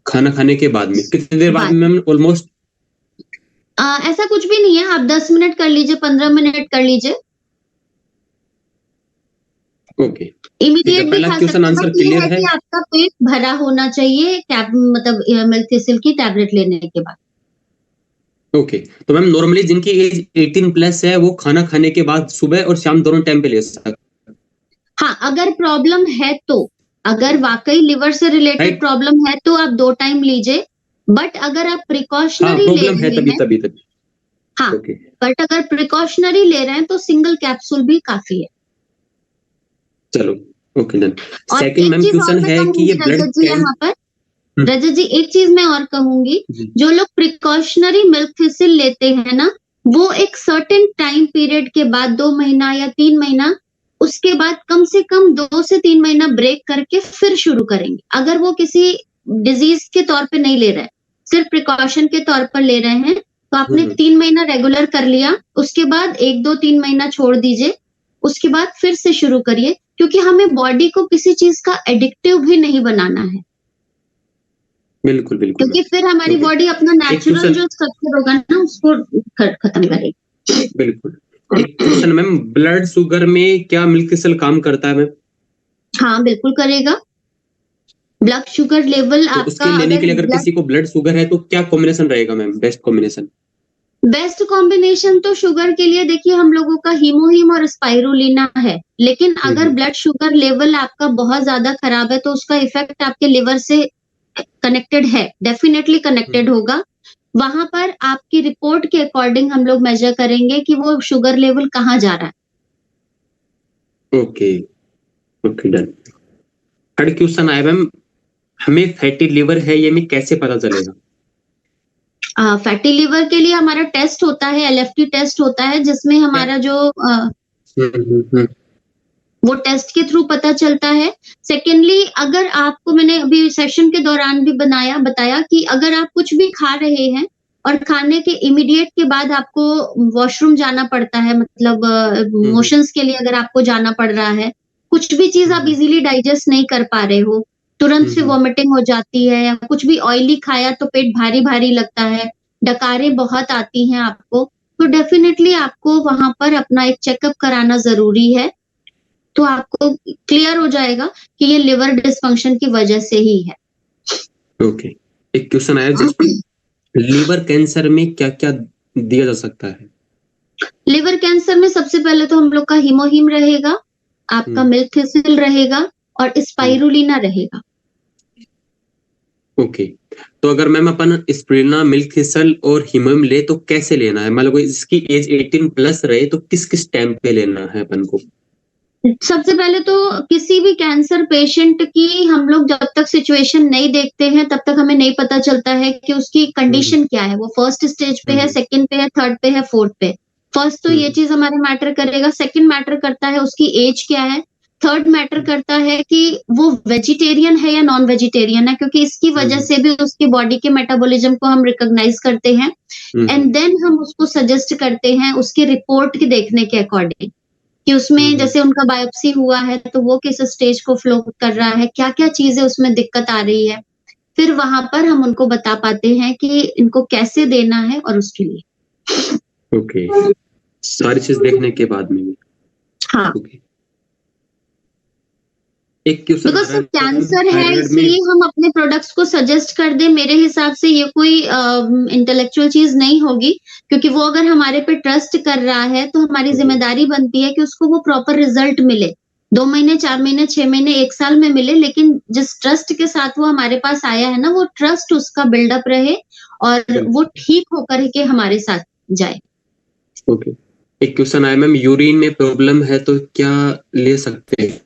खाना खाने के बाद में कितनी देर बाद में मैम? ऑलमोस्ट ऐसा कुछ भी नहीं है, आप 10 मिनट कर लीजिए, 15 मिनट कर लीजिए। ओके, इमीडिएटली खा सकते हैं, बट ये है है कि आपका पेट भरा होना चाहिए मतलब मिल्क थिसिल की टैबलेट लेने के बाद। ओके, तो मैम नॉर्मली जिनकी एज 18 प्लस है वो खाना खाने के बाद सुबह और शाम दोनों टाइम पे ले सकते हैं? हाँ, अगर प्रॉब्लम है तो, अगर वाकई लिवर से रिलेटेड प्रॉब्लम है तो आप 2 टाइम लीजिए, बट अगर आप प्रिकॉशनरी ले रहे हैं तभी हाँ, बट अगर प्रिकॉशनरी ले रहे हैं तो सिंगल कैप्सूल भी काफी है। चलो okay done. Second ma'am question है कि ये ब्लड यहाँ पर रजत जी एक चीज मैं और कहूंगी, जो लोग प्रिकॉशनरी मिल्क थिसिल लेते हैं ना, वो एक सर्टेन टाइम पीरियड के बाद 2 महीना या 3 महीना, उसके बाद कम से कम 2 से 3 महीना ब्रेक करके फिर शुरू करेंगे। अगर वो किसी डिजीज के तौर पे नहीं ले रहे, सिर्फ प्रिकॉशन के तौर पर ले रहे हैं, तो आपने 3 महीना रेगुलर कर लिया, उसके बाद 1-2-3 महीना छोड़ दीजिए, उसके बाद फिर से शुरू करिए, क्योंकि हमें बॉडी को किसी चीज का एडिक्टिव भी नहीं बनाना है। बिल्कुल बिल्कुल, क्योंकि फिर हमारी बॉडी अपना नेचुरल जो स्ट्रक्चर होगा ना उसको खत्म करेगी। बिल्कुल। एक क्वेश्चन मैम, ब्लड शुगर में क्या मिल्क थिसिल काम करता है मैम? हाँ बिल्कुल करेगा। ब्लड शुगर लेवल तो आपका उसके लेने के लिए अगर किसी को ब्लड शुगर है तो क्या कॉम्बिनेशन रहेगा ma'am, best combination? Best combination तो शुगर के लिए देखिए हम लोगों का हीमोहिम और स्पाइरुलिना है, लेकिन अगर ब्लड शुगर लेवल आपका बहुत ज्यादा खराब है तो उसका इफेक्ट आपके लिवर से कनेक्टेड है, डेफिनेटली कनेक्टेड होगा। वहां पर आपकी रिपोर्ट के अकॉर्डिंग हम लोग मेजर करेंगे कि वो शुगर लेवल कहाँ जा रहा है। Okay okay done. Third question आया मैम, हमें फैटी लिवर है ये हमें कैसे पता चलेगा? फैटी लिवर के लिए हमारा टेस्ट होता है, LFT टेस्ट होता है, जिसमें हमारा जो वो टेस्ट के थ्रू पता चलता है। सेकेंडली, अगर आपको, मैंने अभी सेशन के दौरान भी बताया कि अगर आप कुछ भी खा रहे हैं और खाने के इमीडिएट के बाद आपको वॉशरूम जाना पड़ता है, मतलब मोशंस के लिए अगर आपको जाना पड़ रहा है, कुछ भी चीज आप इजीली डाइजेस्ट नहीं कर पा रहे हो, तुरंत से वॉमिटिंग हो जाती है, या कुछ भी ऑयली खाया तो पेट भारी भारी लगता है, डकारें बहुत आती हैं आपको, तो डेफिनेटली आपको वहां पर अपना एक चेकअप कराना जरूरी है। तो आपको क्लियर हो जाएगा कि ये लिवर डिसफंक्शन की वजह से ही है। ओके, एक क्वेश्चन आया जस्ट, लिवर कैंसर में क्या क्या दिया जा सकता है? लिवर कैंसर में सबसे पहले तो हम लोग का हीमोहीम रहेगा, आपका मिल्क थिसिल रहेगा और स्पाइरुलिना रहेगा। ओके, तो अगर मैम अपन स्पिरुलिना, मिल्क थिसल और हीमोहीम ले तो कैसे लेना है? मतलब इसकी एज 18 प्लस रहे तो किस किस टाइम पे लेना है अपन को? सबसे पहले तो किसी भी कैंसर पेशेंट की हम लोग जब तक सिचुएशन नहीं देखते हैं तब तक हमें नहीं पता चलता है कि उसकी कंडीशन क्या है, वो फर्स्ट स्टेज पे है, सेकंड पे है, थर्ड पे है, फोर्थ पे। फर्स्ट तो ये चीज हमारे मैटर करेगा, सेकंड मैटर करता है उसकी एज क्या है, थर्ड मैटर करता है कि वो वेजिटेरियन है या नॉन वेजिटेरियन है, क्योंकि इसकी वजह से भी उसकी बॉडी के मेटाबॉलिज्म को हम रिकॉग्नाइज करते हैं एंड देन हम उसको सजेस्ट करते हैं उसकी रिपोर्ट के देखने के अकॉर्डिंग कि उसमें जैसे उनका बायोप्सी हुआ है तो वो किस स्टेज को फ्लो कर रहा है, क्या क्या चीजें उसमें दिक्कत आ रही है, फिर वहां पर हम उनको बता पाते हैं कि इनको कैसे देना है और उसके लिए। ओके, सारी चीज देखने के बाद में। हाँ, ओके, एक क्वेश्चन बिकॉज सर कैंसर है इसलिए हम अपने प्रोडक्ट्स को सजेस्ट कर दे, मेरे हिसाब से ये कोई इंटेलेक्चुअल चीज नहीं होगी, क्योंकि वो अगर हमारे पे ट्रस्ट कर रहा है तो हमारी जिम्मेदारी बनती है कि उसको वो प्रॉपर रिजल्ट मिले, 2 महीने, 4 महीने, 6 महीने, 1 साल में मिले, लेकिन जिस ट्रस्ट के साथ वो हमारे पास आया है ना, वो ट्रस्ट उसका बिल्डअप रहे और वो ठीक होकर के हमारे साथ जाए। ओके, एक क्वेश्चन आया मैम, यूरिन में प्रॉब्लम है तो क्या ले सकते हैं?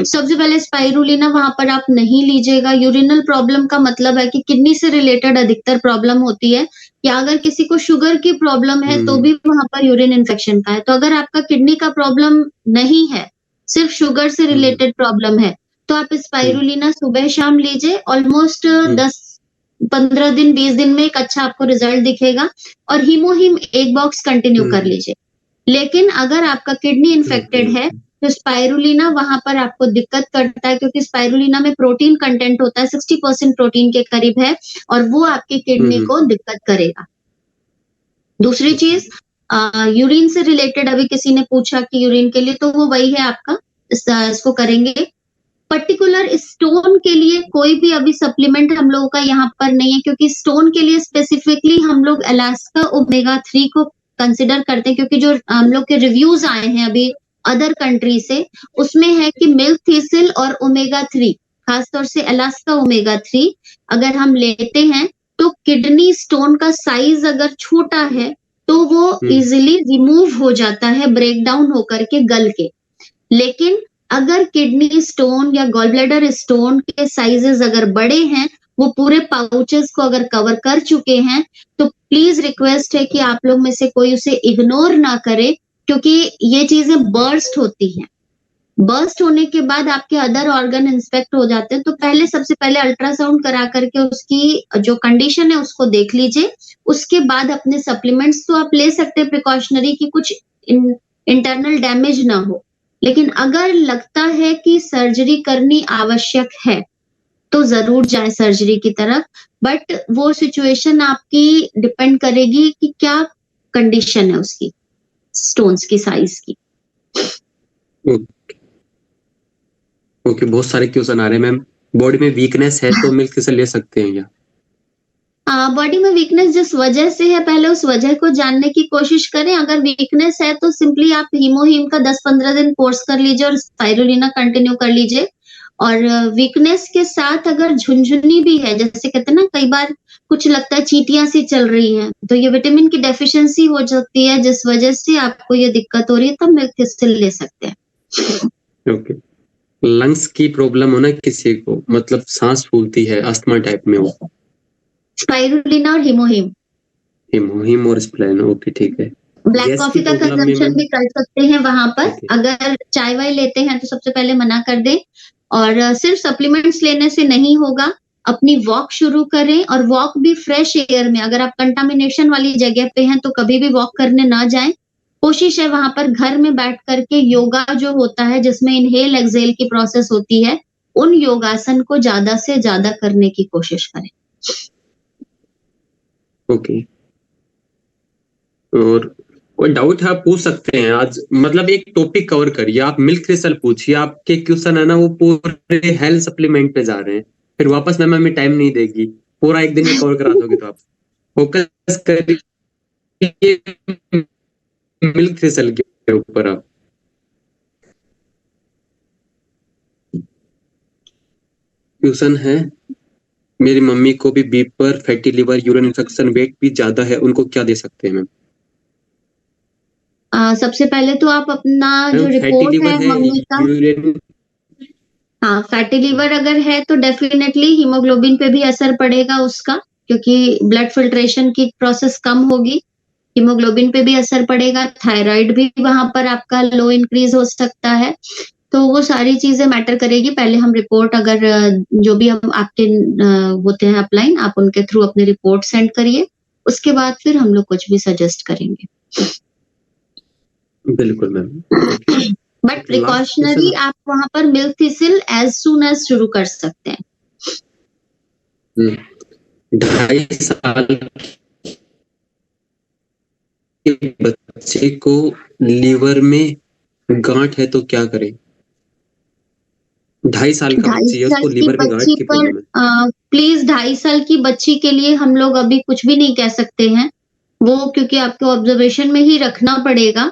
सबसे पहले स्पाइरुलिना वहां पर आप नहीं लीजिएगा। यूरिनल प्रॉब्लम का मतलब है कि किडनी से रिलेटेड अधिकतर प्रॉब्लम होती है, या अगर किसी को शुगर की प्रॉब्लम है तो भी वहां पर यूरिन इन्फेक्शन का है। तो अगर आपका किडनी का प्रॉब्लम नहीं है, सिर्फ शुगर से रिलेटेड प्रॉब्लम है, तो आप स्पाइरुलिना सुबह शाम लीजिए। ऑलमोस्ट 10-15 दिन, 20 दिन में एक अच्छा आपको रिजल्ट दिखेगा। और हीमोहीम 1 बॉक्स कंटिन्यू कर लीजिए। लेकिन अगर आपका किडनी इन्फेक्टेड है तो स्पाइरुलिना वहां पर आपको दिक्कत करता है, क्योंकि स्पाइरुलिना में प्रोटीन कंटेंट होता है, 60% प्रोटीन के करीब है, और वो आपकी किडनी को दिक्कत करेगा। दूसरी चीज, यूरिन से रिलेटेड अभी किसी ने पूछा कि यूरिन के लिए, तो वो वही है आपका, इसको करेंगे। पर्टिकुलर स्टोन के लिए कोई भी अभी सप्लीमेंट हम लोगों का यहाँ पर नहीं है, क्योंकि स्टोन के लिए स्पेसिफिकली हम लोग अलास्का ओमेगा 3 को कंसिडर करते हैं, क्योंकि जो हम लोग के रिव्यूज आए हैं अभी अदर कंट्री से, उसमें है कि मिल्क थिसिल और ओमेगा 3, खासतौर से अलास्का ओमेगा 3 अगर हम लेते हैं तो किडनी स्टोन का साइज अगर छोटा है तो वो इजिली रिमूव हो जाता है, ब्रेक डाउन होकर के गल के। लेकिन अगर किडनी स्टोन या गॉल ब्लैडर स्टोन के साइजेस अगर बड़े हैं, वो पूरे पाउचेस को अगर कवर कर चुके हैं, तो प्लीज रिक्वेस्ट है कि आप लोग में से कोई उसे इग्नोर ना करे, क्योंकि ये चीजें बर्स्ट होती हैं। बर्स्ट होने के बाद आपके अदर ऑर्गन इंस्पेक्ट हो जाते हैं, तो पहले सबसे पहले अल्ट्रासाउंड करा करके उसकी जो कंडीशन है उसको देख लीजिए। उसके बाद अपने सप्लीमेंट्स तो आप ले सकते हैं प्रिकॉशनरी, की कुछ इंटरनल डैमेज ना हो। लेकिन अगर लगता है कि सर्जरी करनी आवश्यक है तो जरूर जाए सर्जरी की तरफ, बट वो सिचुएशन आपकी डिपेंड करेगी कि क्या कंडीशन है उसकी, स्टोन्स की साइज की। ओके, बहुत सारे क्वेश्चन आ रहे हैं मैम। बॉडी में वीकनेस है तो मिल्क थिसल ले सकते हैं क्या? बॉडी में वीकनेस जिस वजह से है, पहले उस वजह को जानने की कोशिश करें। अगर वीकनेस है तो सिंपली आप हीमोहीम का 10-15 दिन कोर्स कर लीजिए और स्पाइरुलिना कंटिन्यू कर लीजिए। और वीकनेस के साथ अगर झुनझुनी भी है, जैसे कहते हैं ना, कई बार कुछ लगता है चींटियां सी चल रही हैं, तो ये विटामिन की डेफिशिएंसी हो सकती है, जिस वजह से आपको ये दिक्कत हो रही है, तब मिल्क थिसल ले सकते हैं। ओके, लंग्स की प्रॉब्लम होना किसी को, मतलब सांस फूलती है, अस्थमा टाइप में हो, स्पाइरुलिना और हीमोहीम। हीमोहीम और स्प्लेन, ओके ठीक है। ब्लैक गैस की कॉफी का प्रॉब्लम में कंजम्पशन मैम। भी कर सकते हैं वहां पर। ओके। अगर चाय वाय लेते हैं तो सबसे पहले मना कर दें, और सिर्फ सप्लीमेंट्स लेने से नहीं होगा। अपनी वॉक शुरू करें, और वॉक भी फ्रेश एयर में। अगर आप कंटामिनेशन वाली जगह पे हैं तो कभी भी वॉक करने ना जाएं। कोशिश है वहां पर घर में बैठ करके योगा जो होता है, जिसमें इनहेल एक्सहेल की प्रोसेस होती है, उन योगासन को ज्यादा से ज्यादा करने की कोशिश करें। ओके। और कोई डाउट है आप पूछ सकते हैं आज, मतलब एक टॉपिक कवर करिए, आप मिल्क क्रिस्टल पूछिए, आपके क्वेश्चन है ना वो पूरे हेल्थ सप्लीमेंट पे जा रहे हैं, फिर वापस मैम हमें टाइम नहीं देगी, पूरा एक दिन में कवर करा दोगे तो आप फोकस करिए मिल्क क्रिस्टल के ऊपर आप। क्वेश्चन है, मेरी मम्मी को भी बी पर fatty liver, urine infection, weight भी ज्यादा है, उनको क्या दे सकते हैं मैम? सबसे पहले तो आप अपना जो मैम फैटी रिपोर्ट लिवर है है, मम्मी का, यूरिन। हाँ फैटी लिवर अगर है तो डेफिनेटली हीमोग्लोबिन पे भी असर पड़ेगा उसका, क्योंकि ब्लड फिल्ट्रेशन की प्रोसेस कम होगी। हीमोग्लोबिन पे भी असर पड़ेगा, थायराइड भी वहां पर आपका लो इंक्रीज हो सकता है। तो वो सारी चीजें मैटर करेगी। पहले हम रिपोर्ट, अगर जो भी हम आपके होते हैं अपलाइन, आप उनके थ्रू अपनी रिपोर्ट सेंड करिए, उसके बाद फिर हम लोग कुछ भी सजेस्ट करेंगे। बिल्कुल ma'am. But last question. Precautionary आप वहां पर milk thistle as soon as शुरू कर सकते हैं। 2.5 साल के बच्चे को लीवर में गांठ है तो क्या करें? 2.5 साल का ढाई बच्ची है, साल उसको की लीवर में गांठ बच्ची की पर प्रॉब्लम है। प्लीज 2.5 साल की बच्ची के लिए हम लोग अभी कुछ भी नहीं कह सकते हैं। वो क्योंकि आपको ऑब्जर्वेशन में ही रखना पड़ेगा,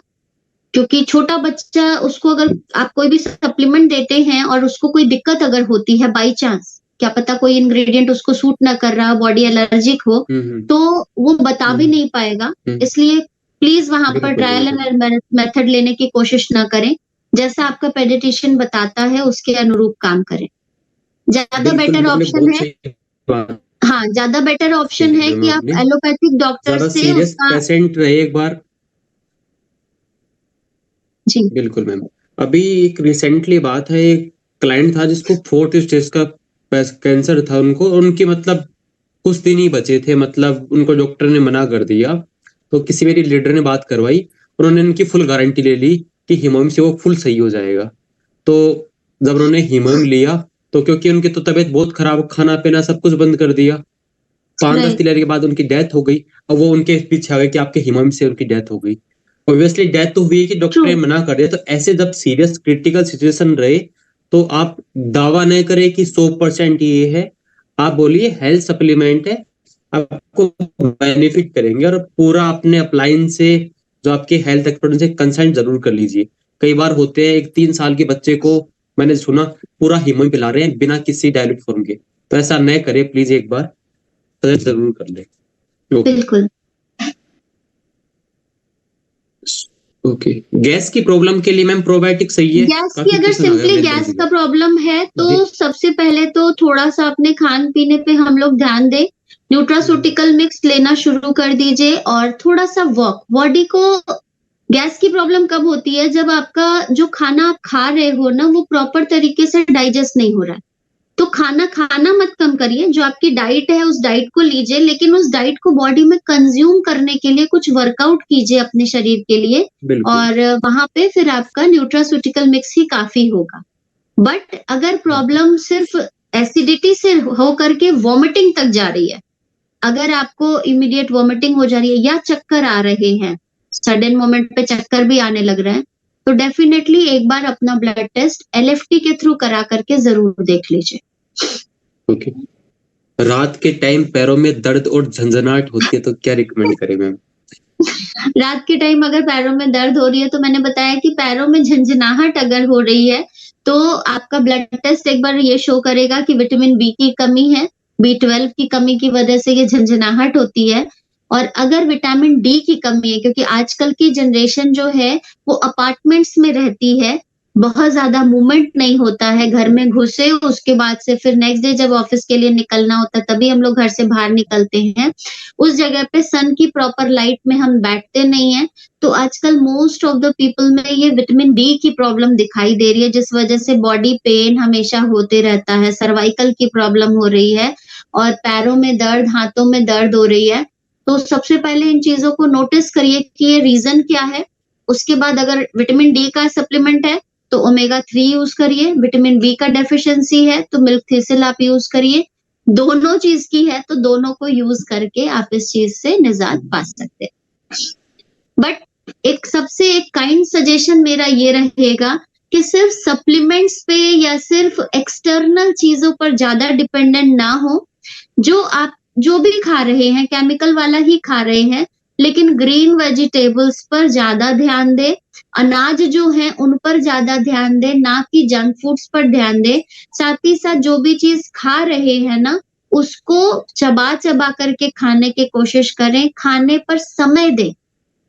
क्योंकि छोटा बच्चा, उसको अगर आप कोई भी सप्लीमेंट देते हैं और उसको कोई दिक्कत अगर होती है बाई चांस, क्या पता कोई इंग्रेडिएंट उसको सूट ना कर रहा, बॉडी एलर्जिक हो, तो वो बता भी नहीं पाएगा। इसलिए प्लीज वहां पर बिल्कुल ट्रायल बिल्कुल एंड मेथड लेने की कोशिश ना करें। जैसा आपका पेडिट्रिशियन बताता है उसके अनुरूप काम करें। ज्यादा बिल्कुल बेटर आपने ऑप्शन बहुत है, सही बात हाँ ज्यादा बेटर ऑप्शन की है मैम कि आप आपने। एलोपैथिक डॉक्टर ज्यादा से सीरियस उसका। पेशेंट रहे एक बार। जी बिल्कुल मैम। अभी एक रिसेंटली बात है, एक क्लाइंट था जिसको 4th स्टेज का कैंसर था उनको, और उनकी मतलब कुछ दिन ही बचे थे, मतलब उनको डॉक्टर ने मना कर दिया, तो किसी मेरी लीडर ने बात करवाई, उन्होंने उनकी फुल गारंटी ले ली कि हीमोम से वो फुल सही हो जाएगा। तो जब उन्होंने हीमोम लिया, तो क्योंकि उनकी तो तबीयत बहुत खराब, खाना पीना सब कुछ बंद कर दिया, 5-10 राइट, दिन के बाद उनकी डेथ हो गई। और वो उनके पीछे आ गए कि आपके हीमोम से उनकी डेथ हो गई। ऑब्वियसली डेथ तो हुई है कि डॉक्टर ट्रू, ने मना कर दिया, तो ऐसे जब सीरियस क्रिटिकल सिचुएशन रहे, तो आप दावा नहीं करें कि 100% ये है, आप बोलिए हेल्थ सप्लीमेंट है, आपको बेनिफिट करेंगे, और पूरा अपने अपलाइन से, जो आपके हेल्थ एक्सपर्ट से कंसल्ट जरूर कर लीजिए। कई बार होते हैं, एक 3 साल के बच्चे को मैंने सुना पूरा हीमोन पिला रहे हैं बिना किसी डायल्यूट फॉर्म के, तो ऐसा नहीं करें प्लीज, एक बार सजेस्ट जरूर कर ले। ओके। बिल्कुल। ओके। गैस की प्रॉब्लम के लिए मैम प्रोबायोटिक सही है? गैस की काफी अगर क्वेश्चन आ गया सिंपली मेरे गैस जल्दी का से। प्रॉब्लम है तो जी। सबसे पहले तो थोड़ा सा अपने खान पीने पे हम लोग ध्यान दें। न्यूट्रास्यूटिकल मिक्स लेना शुरू कर दीजिए, और थोड़ा सा वॉक। बॉडी को गैस की प्रॉब्लम कब होती है? जब आपका जो खाना आप खा रहे हो ना, वो प्रॉपर तरीके से डाइजेस्ट नहीं हो रहा है। तो खाना खाना मत कम करिए, जो आपकी डाइट है उस डाइट को लीजिए, लेकिन उस डाइट को बॉडी में कंज्यूम करने के लिए कुछ वर्कआउट कीजिए अपने शरीर के लिए, बिल्कुल। और वहां पे फिर आपका न्यूट्रास्यूटिकल मिक्स ही काफी होगा। बट अगर प्रॉब्लम सिर्फ एसिडिटी से हो करके वॉमिटिंग तक जा रही है, अगर आपको इमीडिएट वॉमिटिंग हो जा रही है या चक्कर आ रहे हैं, सडन मोमेंट पे चक्कर भी आने लग रहे हैं, तो डेफिनेटली एक बार अपना ब्लड टेस्ट एलएफटी के थ्रू करा करके जरूर देख लीजिए। ओके। रात के टाइम पैरों में दर्द और झंझनाहट होती है तो क्या रिकमेंड करें मैम? रात के टाइम अगर पैरों में दर्द हो रही है, तो मैंने बताया कि पैरों में झंझनाहट अगर हो रही है, तो आपका ब्लड टेस्ट एक बार ये शो करेगा कि विटामिन बी की कमी है, B12 की कमी की वजह से ये झंझनाहट होती है। और अगर विटामिन डी की कमी है, क्योंकि आजकल की जनरेशन जो है वो अपार्टमेंट्स में रहती है, बहुत ज्यादा मूवमेंट नहीं होता है, घर में घुसे उसके बाद से फिर नेक्स्ट डे जब ऑफिस के लिए निकलना होता है तभी हम लोग घर से बाहर निकलते हैं। उस जगह पे सन की प्रॉपर लाइट में हम बैठते नहीं हैं, तो आजकल मोस्ट ऑफ द पीपल में ये विटामिन डी की प्रॉब्लम दिखाई दे रही है, जिस वजह से बॉडी पेन हमेशा होते रहता है, सर्वाइकल की प्रॉब्लम हो रही है और पैरों में दर्द, हाथों में दर्द हो रही है। तो सबसे पहले इन चीजों को नोटिस करिए कि ये रीजन क्या है। उसके बाद अगर विटामिन डी का सप्लीमेंट है तो ओमेगा 3 यूज करिए, विटामिन बी का डेफिशिएंसी है तो मिल्क थिसल आप यूज करिए, दोनों चीज की है तो दोनों को यूज करके आप इस चीज से निजात पा सकते हैं। बट एक सबसे एक काइंड सजेशन मेरा ये रहेगा कि सिर्फ सप्लीमेंट्स पे या सिर्फ एक्सटर्नल चीजों पर ज्यादा डिपेंडेंट ना हो। जो आप जो भी खा रहे हैं केमिकल वाला ही खा रहे हैं, लेकिन ग्रीन वेजिटेबल्स पर ज्यादा ध्यान दें, अनाज जो है उन पर ज्यादा ध्यान दें, ना कि जंक फूड्स पर ध्यान दें। साथ ही साथ जो भी चीज खा रहे हैं ना उसको चबा चबा करके खाने की कोशिश करें, खाने पर समय दें।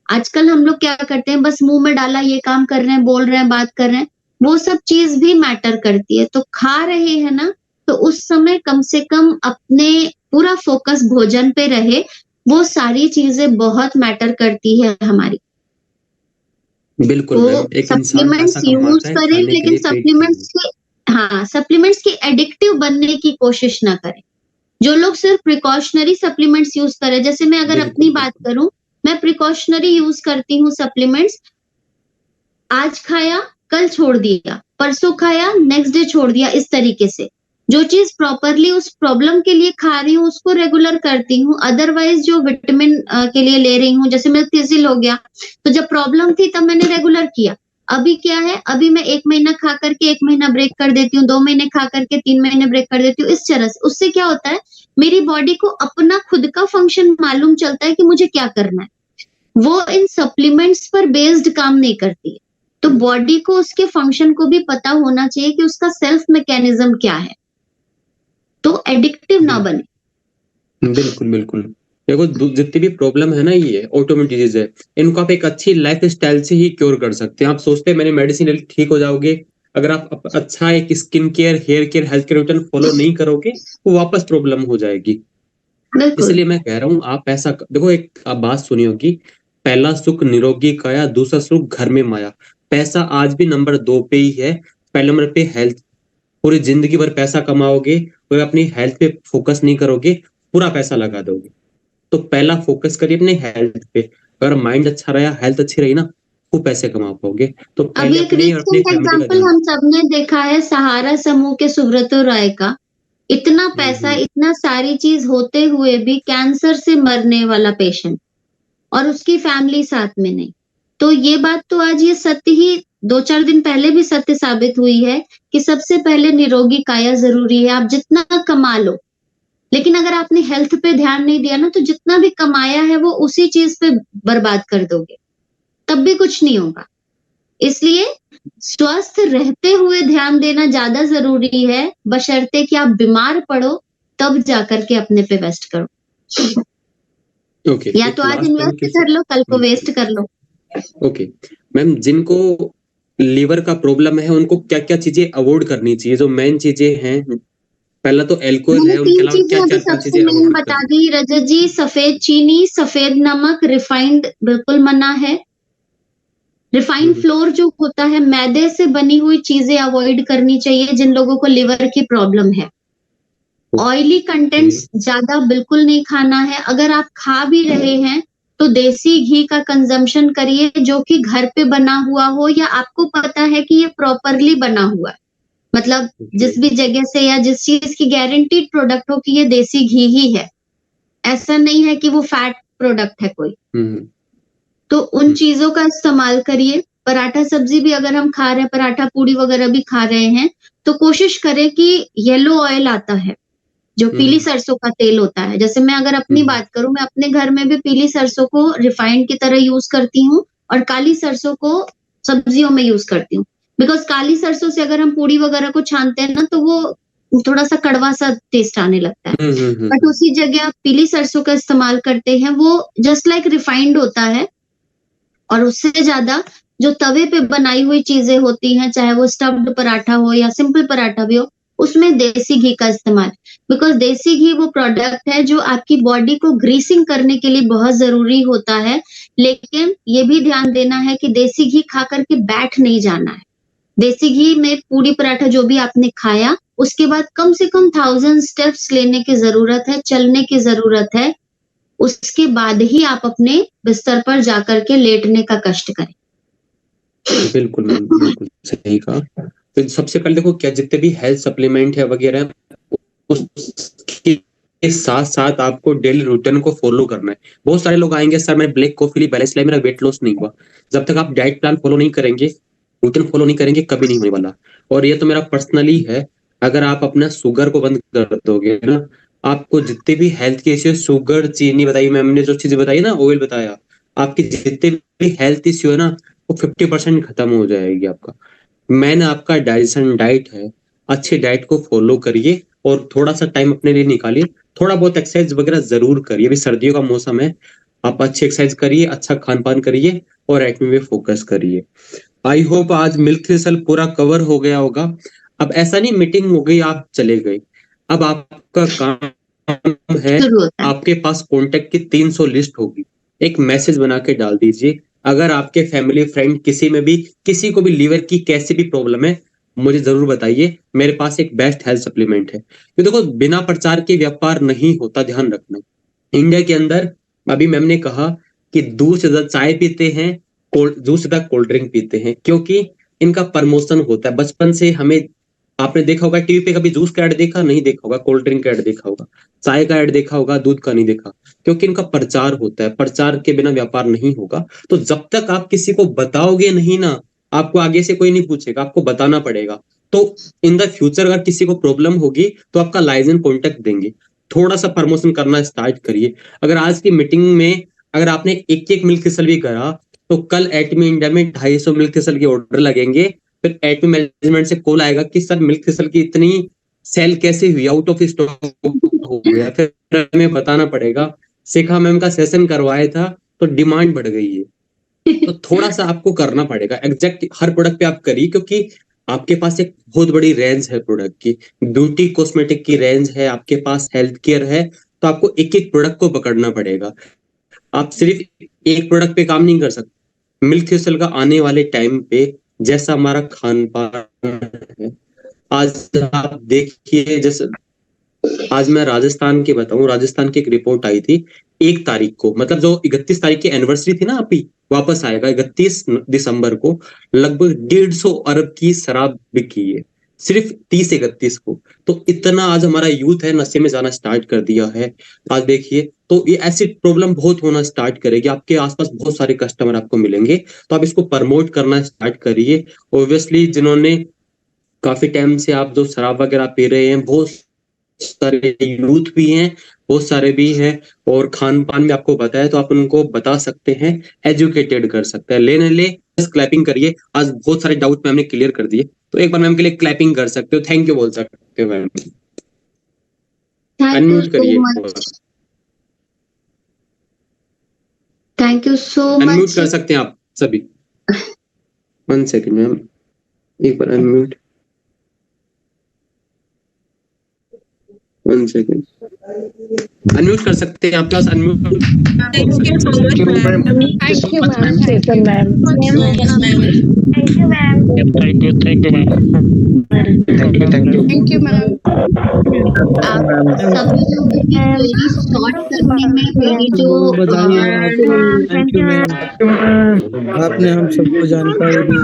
आजकल हम लोग क्या करते हैं, बस मुंह में डाला, ये काम कर रहे हैं, बोल रहे हैं, बात कर रहे हैं, वो सब चीज भी मैटर करती है। तो खा रहे हैं ना तो उस समय कम से कम अपने पूरा फोकस भोजन पे रहे, वो सारी चीजें बहुत मैटर करती है हमारी। बिल्कुल तो मैम, एक इंसान सप्लीमेंट्स पैसा यूज कमाता है करें, खाने के लेकिन लिए, पेट के लिए। सप्लीमेंट्स के एडिक्टिव बनने की कोशिश ना करें। जो लोग सिर्फ प्रिकॉशनरी सप्लीमेंट्स यूज करें, जैसे मैं अगर अपनी बिल्कुल बात बिल्कुल। करूं, मैं प्रिकॉशनरी यूज करती हूँ सप्लीमेंट्स। आज खाया, कल छोड़ दिया, परसों खाया, नेक्स्ट डे छोड़ दिया, इस तरीके से। जो चीज प्रॉपरली उस प्रॉब्लम के लिए खा रही हूँ उसको रेगुलर करती हूँ। अदरवाइज जो विटामिन के लिए ले रही हूँ, जैसे मिल्क थिसिल हो गया, तो जब प्रॉब्लम थी तब मैंने रेगुलर किया। अभी क्या है, अभी मैं 1 महीना खा करके 1 महीना ब्रेक कर देती हूँ, 2 महीने खा करके 3 महीने ब्रेक कर देती हूँ, इस तरह से। उससे क्या होता है, मेरी बॉडी को अपना खुद का फंक्शन मालूम चलता है कि मुझे क्या करना है। वो इन सप्लीमेंट्स पर बेस्ड काम नहीं करती है। तो बॉडी को उसके फंक्शन को भी पता होना चाहिए कि उसका सेल्फ मैकेनिज्म क्या है, तो एडिक्टिव ना बने। बिल्कुल बिल्कुल। देखो जितनी भी प्रॉब्लम है ना, ये ऑटोइम्यून डिजीज है, इनको आप एक अच्छी लाइफ स्टाइल से ही क्योर कर सकते हैं। आप सोचते हैं मैंने मेडिसिन ले ली, ठीक हो जाओगे। अगर आप अच्छा एक skin care, hair care, health care routine follow नहीं करोगे, वो वापस प्रॉब्लम हो जाएगी। बिल्कुल। इसलिए मैं कह रहा हूँ आप ऐसा देखो, एक आप बात सुनी होगी, पहला सुख निरोगी काया, दूसरा सुख घर में माया। पैसा आज भी नंबर 2 पे ही है, पहले नंबर पे हेल्थ। पूरी जिंदगी भर पैसा कमाओगे और अपनी हेल्थ पे फोकस नहीं करोगे, पूरा पैसा लगा दोगे। तो पहला फोकस करिए अपने हेल्थ पे। अगर माइंड अच्छा रहा, हेल्थ अच्छी रही ना, खूब पैसे कमा पाओगे। तो अभी पहले एक अपने और अपनी रिसेंट फैमिली का एग्जांपल ध्यान हम रखो। सबने देखा है, सहारा समूह के सुब्रतो राय का। इतना पैसा, हम्म। इतना सारी चीज होते हुए भी कैंसर से मरने वाला पेशेंट, और उसकी फैमिली साथ में नहीं। तो ये बात तो आज ये सत्य ही 2-4 दिन पहले भी सत्य साबित हुई है कि सबसे पहले निरोगी काया जरूरी है। आप जितना कमा लो, लेकिन अगर आपने हेल्थ पे ध्यान नहीं दिया ना तो जितना भी कमाया है वो उसी चीज पे बर्बाद कर दोगे, तब भी कुछ नहीं होगा। इसलिए स्वस्थ रहते हुए ध्यान देना ज्यादा जरूरी है, बशर्ते कि आप बीमार पड़ो तब जाकर के अपने पे वेस्ट करो। ओके, या एक तो आज लास्ट टाइम इन्वेस्ट क्वेश्चन। कर लो, कल को बिल्कुल। वेस्ट कर लो। ओके मैम, जिनको लीवर का प्रॉब्लम है उनको क्या क्या चीजें अवॉइड करनी चाहिए, जो मेन चीजें हैं? पहला तो अल्कोहल मैंने है, उनके 3 अलावा चीजें क्या अभी चार पांच सबसे चीजें मेन अवॉइड बता करनी? दी रजत जी। सफेद चीनी, सफेद नमक, रिफाइंड बिल्कुल मना है। रिफाइंड हम्म। फ्लोर जो होता है, मैदे से बनी हुई चीजें अवॉइड करनी चाहिए जिन लोगों को लिवर की प्रॉब्लम है। Oily okay. कंटेंट्स ज्यादा बिल्कुल नहीं खाना है। अगर आप खा भी रहे हैं तो देसी घी का कंजम्पशन करिए, जो कि घर पे बना हुआ हो या आपको पता है कि ये प्रॉपरली बना हुआ है। मतलब ओके। जिस भी जगह से या जिस चीज की गारंटीड प्रोडक्ट हो कि ये देसी घी ही है, ऐसा नहीं है कि वो फैट प्रोडक्ट है कोई। हम्म। तो उन चीजों का इस्तेमाल करिए। पराठा सब्जी भी अगर हम खा रहे हैं, पराठा पूड़ी वगैरह भी खा रहे हैं, तो कोशिश करें कि येलो ऑयल आता है, जो पीली हम्म। सरसों का तेल होता है। जैसे मैं अगर अपनी हम्म। बात करूं, मैं अपने घर में भी पीली सरसों को रिफाइंड की तरह यूज करती हूँ और काली सरसों को सब्जियों में यूज करती हूँ। बिकॉज काली सरसों से अगर हम पूड़ी वगैरह को छानते हैं ना तो वो थोड़ा सा कड़वा सा टेस्ट आने लगता है। बट उसी जगह आप पीली सरसों का इस्तेमाल करते हैं, वो जस्ट लाइक रिफाइंड होता है और उससे ज्यादा जो तवे पे बनाई हुई चीजें होती हैं, चाहे वो स्टफ्ड पराठा हो या सिंपल पराठा भी हो, उसमें देसी घी का इस्तेमाल। बिकॉज़ देसी घी वो प्रोडक्ट है जो आपकी बॉडी को ग्रीसिंग करने के लिए बहुत ज़रूरी होता है, लेकिन ये भी ध्यान देना है कि देसी घी खा कर के बैठ नहीं जाना है। देसी घी में पूड़ी पराठा जो भी आपने खाया, उसके बाद कम से कम 1000 स्टेप्स लेने की ज़रूरत है, चलने की ज़रूरत है। उसके बाद ही आप अपने बिस्तर पर जाकर के लेटने का कष्ट करें। बिल्कुल मैम, बिल्कुल सही कहा। तो सबसे पहले देखो क्या जितने भी हेल्थ सप्लीमेंट है वगैरह, उसके साथ-साथ आपको डेली रूटीन को फॉलो करना है। बहुत सारे लोग आएँगे, सर मैं ब्लैक कॉफ़ी ली, बैलेंस लाया, मेरा वेट लॉस नहीं हुआ। जब तक आप डाइट प्लान फॉलो नहीं करेंगे, रूटीन फॉलो नहीं करेंगे, कभी नहीं होने वाला। और ये तो मेरा पर्सनली है, अगर आप अपना शुगर को बंद कर दोगे ना, आपको जितने भी हेल्थ के इश्यू, शुगर, चीनी बताई मैम ने, जो चीज़ें बताई ना, ऑयल बताया, आपकी जितने भी हेल्थ इश्यू है ना, वो 50% खत्म हो जाएगी आपका। मेन आपका डाइजेशन डाइट है, अच्छी डाइट को फॉलो करिए और थोड़ा-सा टाइम अपने लिए निकालिए। थोड़ा बहुत एक्सरसाइज वगैरह ज़रूर करिए, अभी सर्दियों का मौसम है, आप अच्छी एक्सरसाइज करिए, अच्छा खान-पान करिए और एक्ने पे फोकस करिए। आई होप आज मिल्क थ्रिसल पूरा कवर हो गया होगा। अब ऐसा नहीं मीटिंग हो गई, आप चले गए। अब आपका काम है, शुरू होता है। आपके पास कॉन्टैक्ट की 300 लिस्ट होगी। एक मैसेज बना के डाल दीजिए, अगर आपके फैमिली, फ्रेंड किसी में भी, किसी को भी लीवर की कैसी भी प्रॉब्लम है, मुझे ज़रूर बताइए, मेरे पास एक बेस्ट हेल्थ सप्लीमेंट है। तो देखो बिना प्रचार के व्यापार नहीं होता, ध्यान रखना। इंडिया के अंदर अभी मैम ने कहा कि दूध से ज़्यादा चाय पीते हैं, दूध से ज़्यादा कोल्ड ड्रिंक पीते हैं, क्योंकि इनका प्रमोशन होता है। बचपन से हमें, आपने देखा होगा टीवी पे कभी जूस का ऐड देखा? नहीं देखा होगा, कोल्ड ड्रिंक का ऐड देखा होगा, चाय का ऐड देखा होगा, दूध का नहीं देखा, क्योंकि इनका प्रचार होता है। प्रचार के बिना व्यापार नहीं होगा। तो जब तक आप किसी को बताओगे नहीं ना, आपको आगे से कोई नहीं पूछेगा, आपको बताना पड़ेगा। तो इन द फ्यूचर अगर किसी को प्रॉब्लम होगी तो आपका लाइसेंस कॉन्टैक्ट देंगे। थोड़ा-सा प्रमोशन करना स्टार्ट करिए। अगर आज की मीटिंग में अगर आपने एक-एक मिल्क थिसल भी करा, तो कल एटमी इंडिया में 250 मिल्क थिसल के ऑर्डर लगेंगे। फिर एटमी मैनेजमेंट से कॉल आएगा कि सर मिल्क थिसल की इतनी सेल कैसे हुई, आउट ऑफ स्टॉक हो गया। फिर हमें बताना पड़ेगा, शिखा मैम का सेशन करवाया था तो डिमांड बढ़ गई है। तो थोड़ा-सा आपको करना पड़ेगा। एग्ज़ैक्ट हर प्रोडक्ट पे आप करिए, क्योंकि आपके पास एक बहुत बड़ी रेंज है प्रोडक्ट की। ब्यूटी कॉस्मेटिक की रेंज है, आपके पास हेल्थ केयर है, तो आपको एक-एक प्रोडक्ट को पकड़ना पड़ेगा। आप सिर्फ एक प्रोडक्ट पे काम नहीं कर सकते। मिल्क थिसल का आने वाले टाइम पे जैसा हमारा खान-पान है, आज आप देखिए, जैसे आज मैं राजस्थान की बताऊं, राजस्थान की एक रिपोर्ट आई थी 1 तारीख को, मतलब जो 31 तारीख की एनिवर्सरी थी ना, अभी वापस आएगा 31 दिसंबर को, लगभग 150 अरब की शराब बिकी है सिर्फ 30-31 को। तो इतना आज हमारा यूथ है, नशे में जाना स्टार्ट कर दिया है। आज देखिए, तो ये ऐसी प्रॉब्लम बहुत होना स्टार्ट करेगी। आपके आसपास बहुत सारे कस्टमर आपको मिलेंगे, तो आप इसको प्रमोट करना स्टार्ट करिए। ऑब्वियसली जिन्होंने काफी टाइम से आप जो शराब वगैरह पी रहे हैं, बहुत सारे यूथ भी हैं, बहुत सारे भी हैं, और खान-पान में आपको पता है, तो आप उनको बता सकते हैं, एजुकेटेड कर सकते हैं। लेने ले बस क्लैपिंग करिए। आज बहुत सारे डाउट मैम ने क्लियर कर दिए, तो एक बार मैम के लिए क्लैपिंग कर सकते हो, थैंक यू बोल सकते हो ma'am. Thank you unmute so करिए एक बार। Much. Thank you so unmute much. कर सकते हैं आप सभी। 1 सेकंड मैम, एक बार अनम्यूट, 1 सेकंड। अनम्यूट कर सकते हैं आप, plus unmute. Thank you so much, ma'am. Thank you, ma'am. Chetan ma'am. Yes, ma'am. Thank you, ma'am. Thank you, ma'am. Thank you. Thank you, ma'am. आप सभी लोगों की क्वेरी सॉर्ट करने में मेरी जो बधाई हो आपको। थैंक यू मैम, आपने हम सबको जानकारी दी।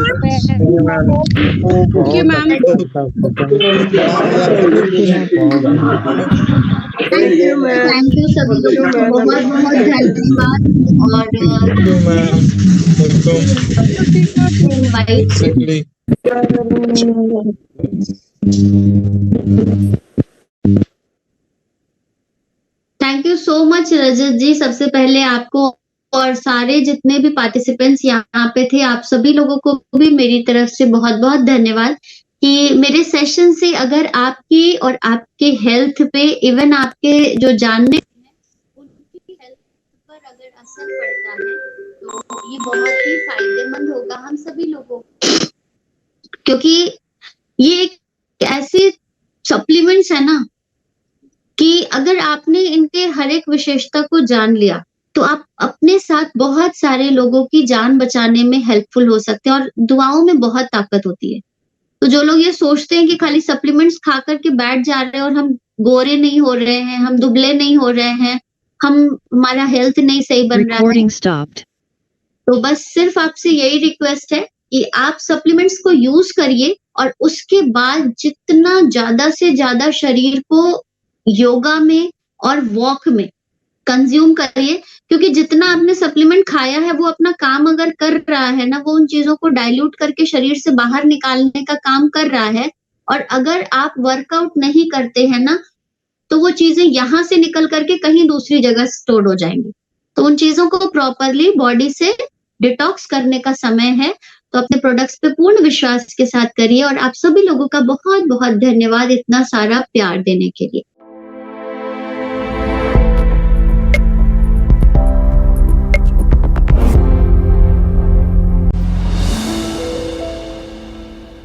Thank you, ma'am. Thank you सभी लोगों को बहुत बहुत धन्यवाद। और invite thank you so much Rajat ji, सबसे पहले आपको और सारे जितने भी पार्टिसिपेंट्स यहाँ पे थे, आप सभी लोगों को भी मेरी तरफ से बहुत बहुत धन्यवाद कि मेरे सेशन से अगर आपकी और आपके हेल्थ पे, इवन आपके जो जानने हैं उनकी हेल्थ पर अगर असर पड़ता है तो ये बहुत ही फायदेमंद होगा हम सभी लोगों को, क्योंकि ये एक ऐसी सप्लीमेंट्स है ना कि अगर आपने इनके हर एक विशेषता को जान लिया तो आप अपने साथ बहुत सारे लोगों की जान बचाने में हेल्पफुल हो सकते हैं, और दुआओं में बहुत ताकत होती है। तो जो लोग ये सोचते हैं कि खाली सप्लीमेंट्स खा करके बैठ जा रहे हैं और हम गोरे नहीं हो रहे हैं, हम दुबले नहीं हो रहे हैं, हमारा हेल्थ नहीं सही बन रहा है, Recording stopped. तो बस सिर्फ आपसे यही रिक्वेस्ट है कि आप सप्लीमेंट्स को यूज करिए और उसके बाद जितना ज्यादा से ज्यादा शरीर को योगा में और वॉक में कंज्यूम करिए, क्योंकि जितना आपने सप्लीमेंट खाया है वो अपना काम अगर कर रहा है ना, वो उन चीजों को डाइल्यूट करके शरीर से बाहर निकालने का काम कर रहा है। और अगर आप वर्कआउट नहीं करते हैं ना, तो वो चीजें यहाँ से निकल करके कहीं दूसरी जगह स्टोर हो जाएंगी। तो उन चीजों को प्रॉपरली बॉडी से डिटॉक्स करने का समय है। तो अपने प्रोडक्ट्स पे पूर्ण विश्वास के साथ करिए, और आप सभी लोगों का बहुत बहुत धन्यवाद इतना सारा प्यार देने के लिए।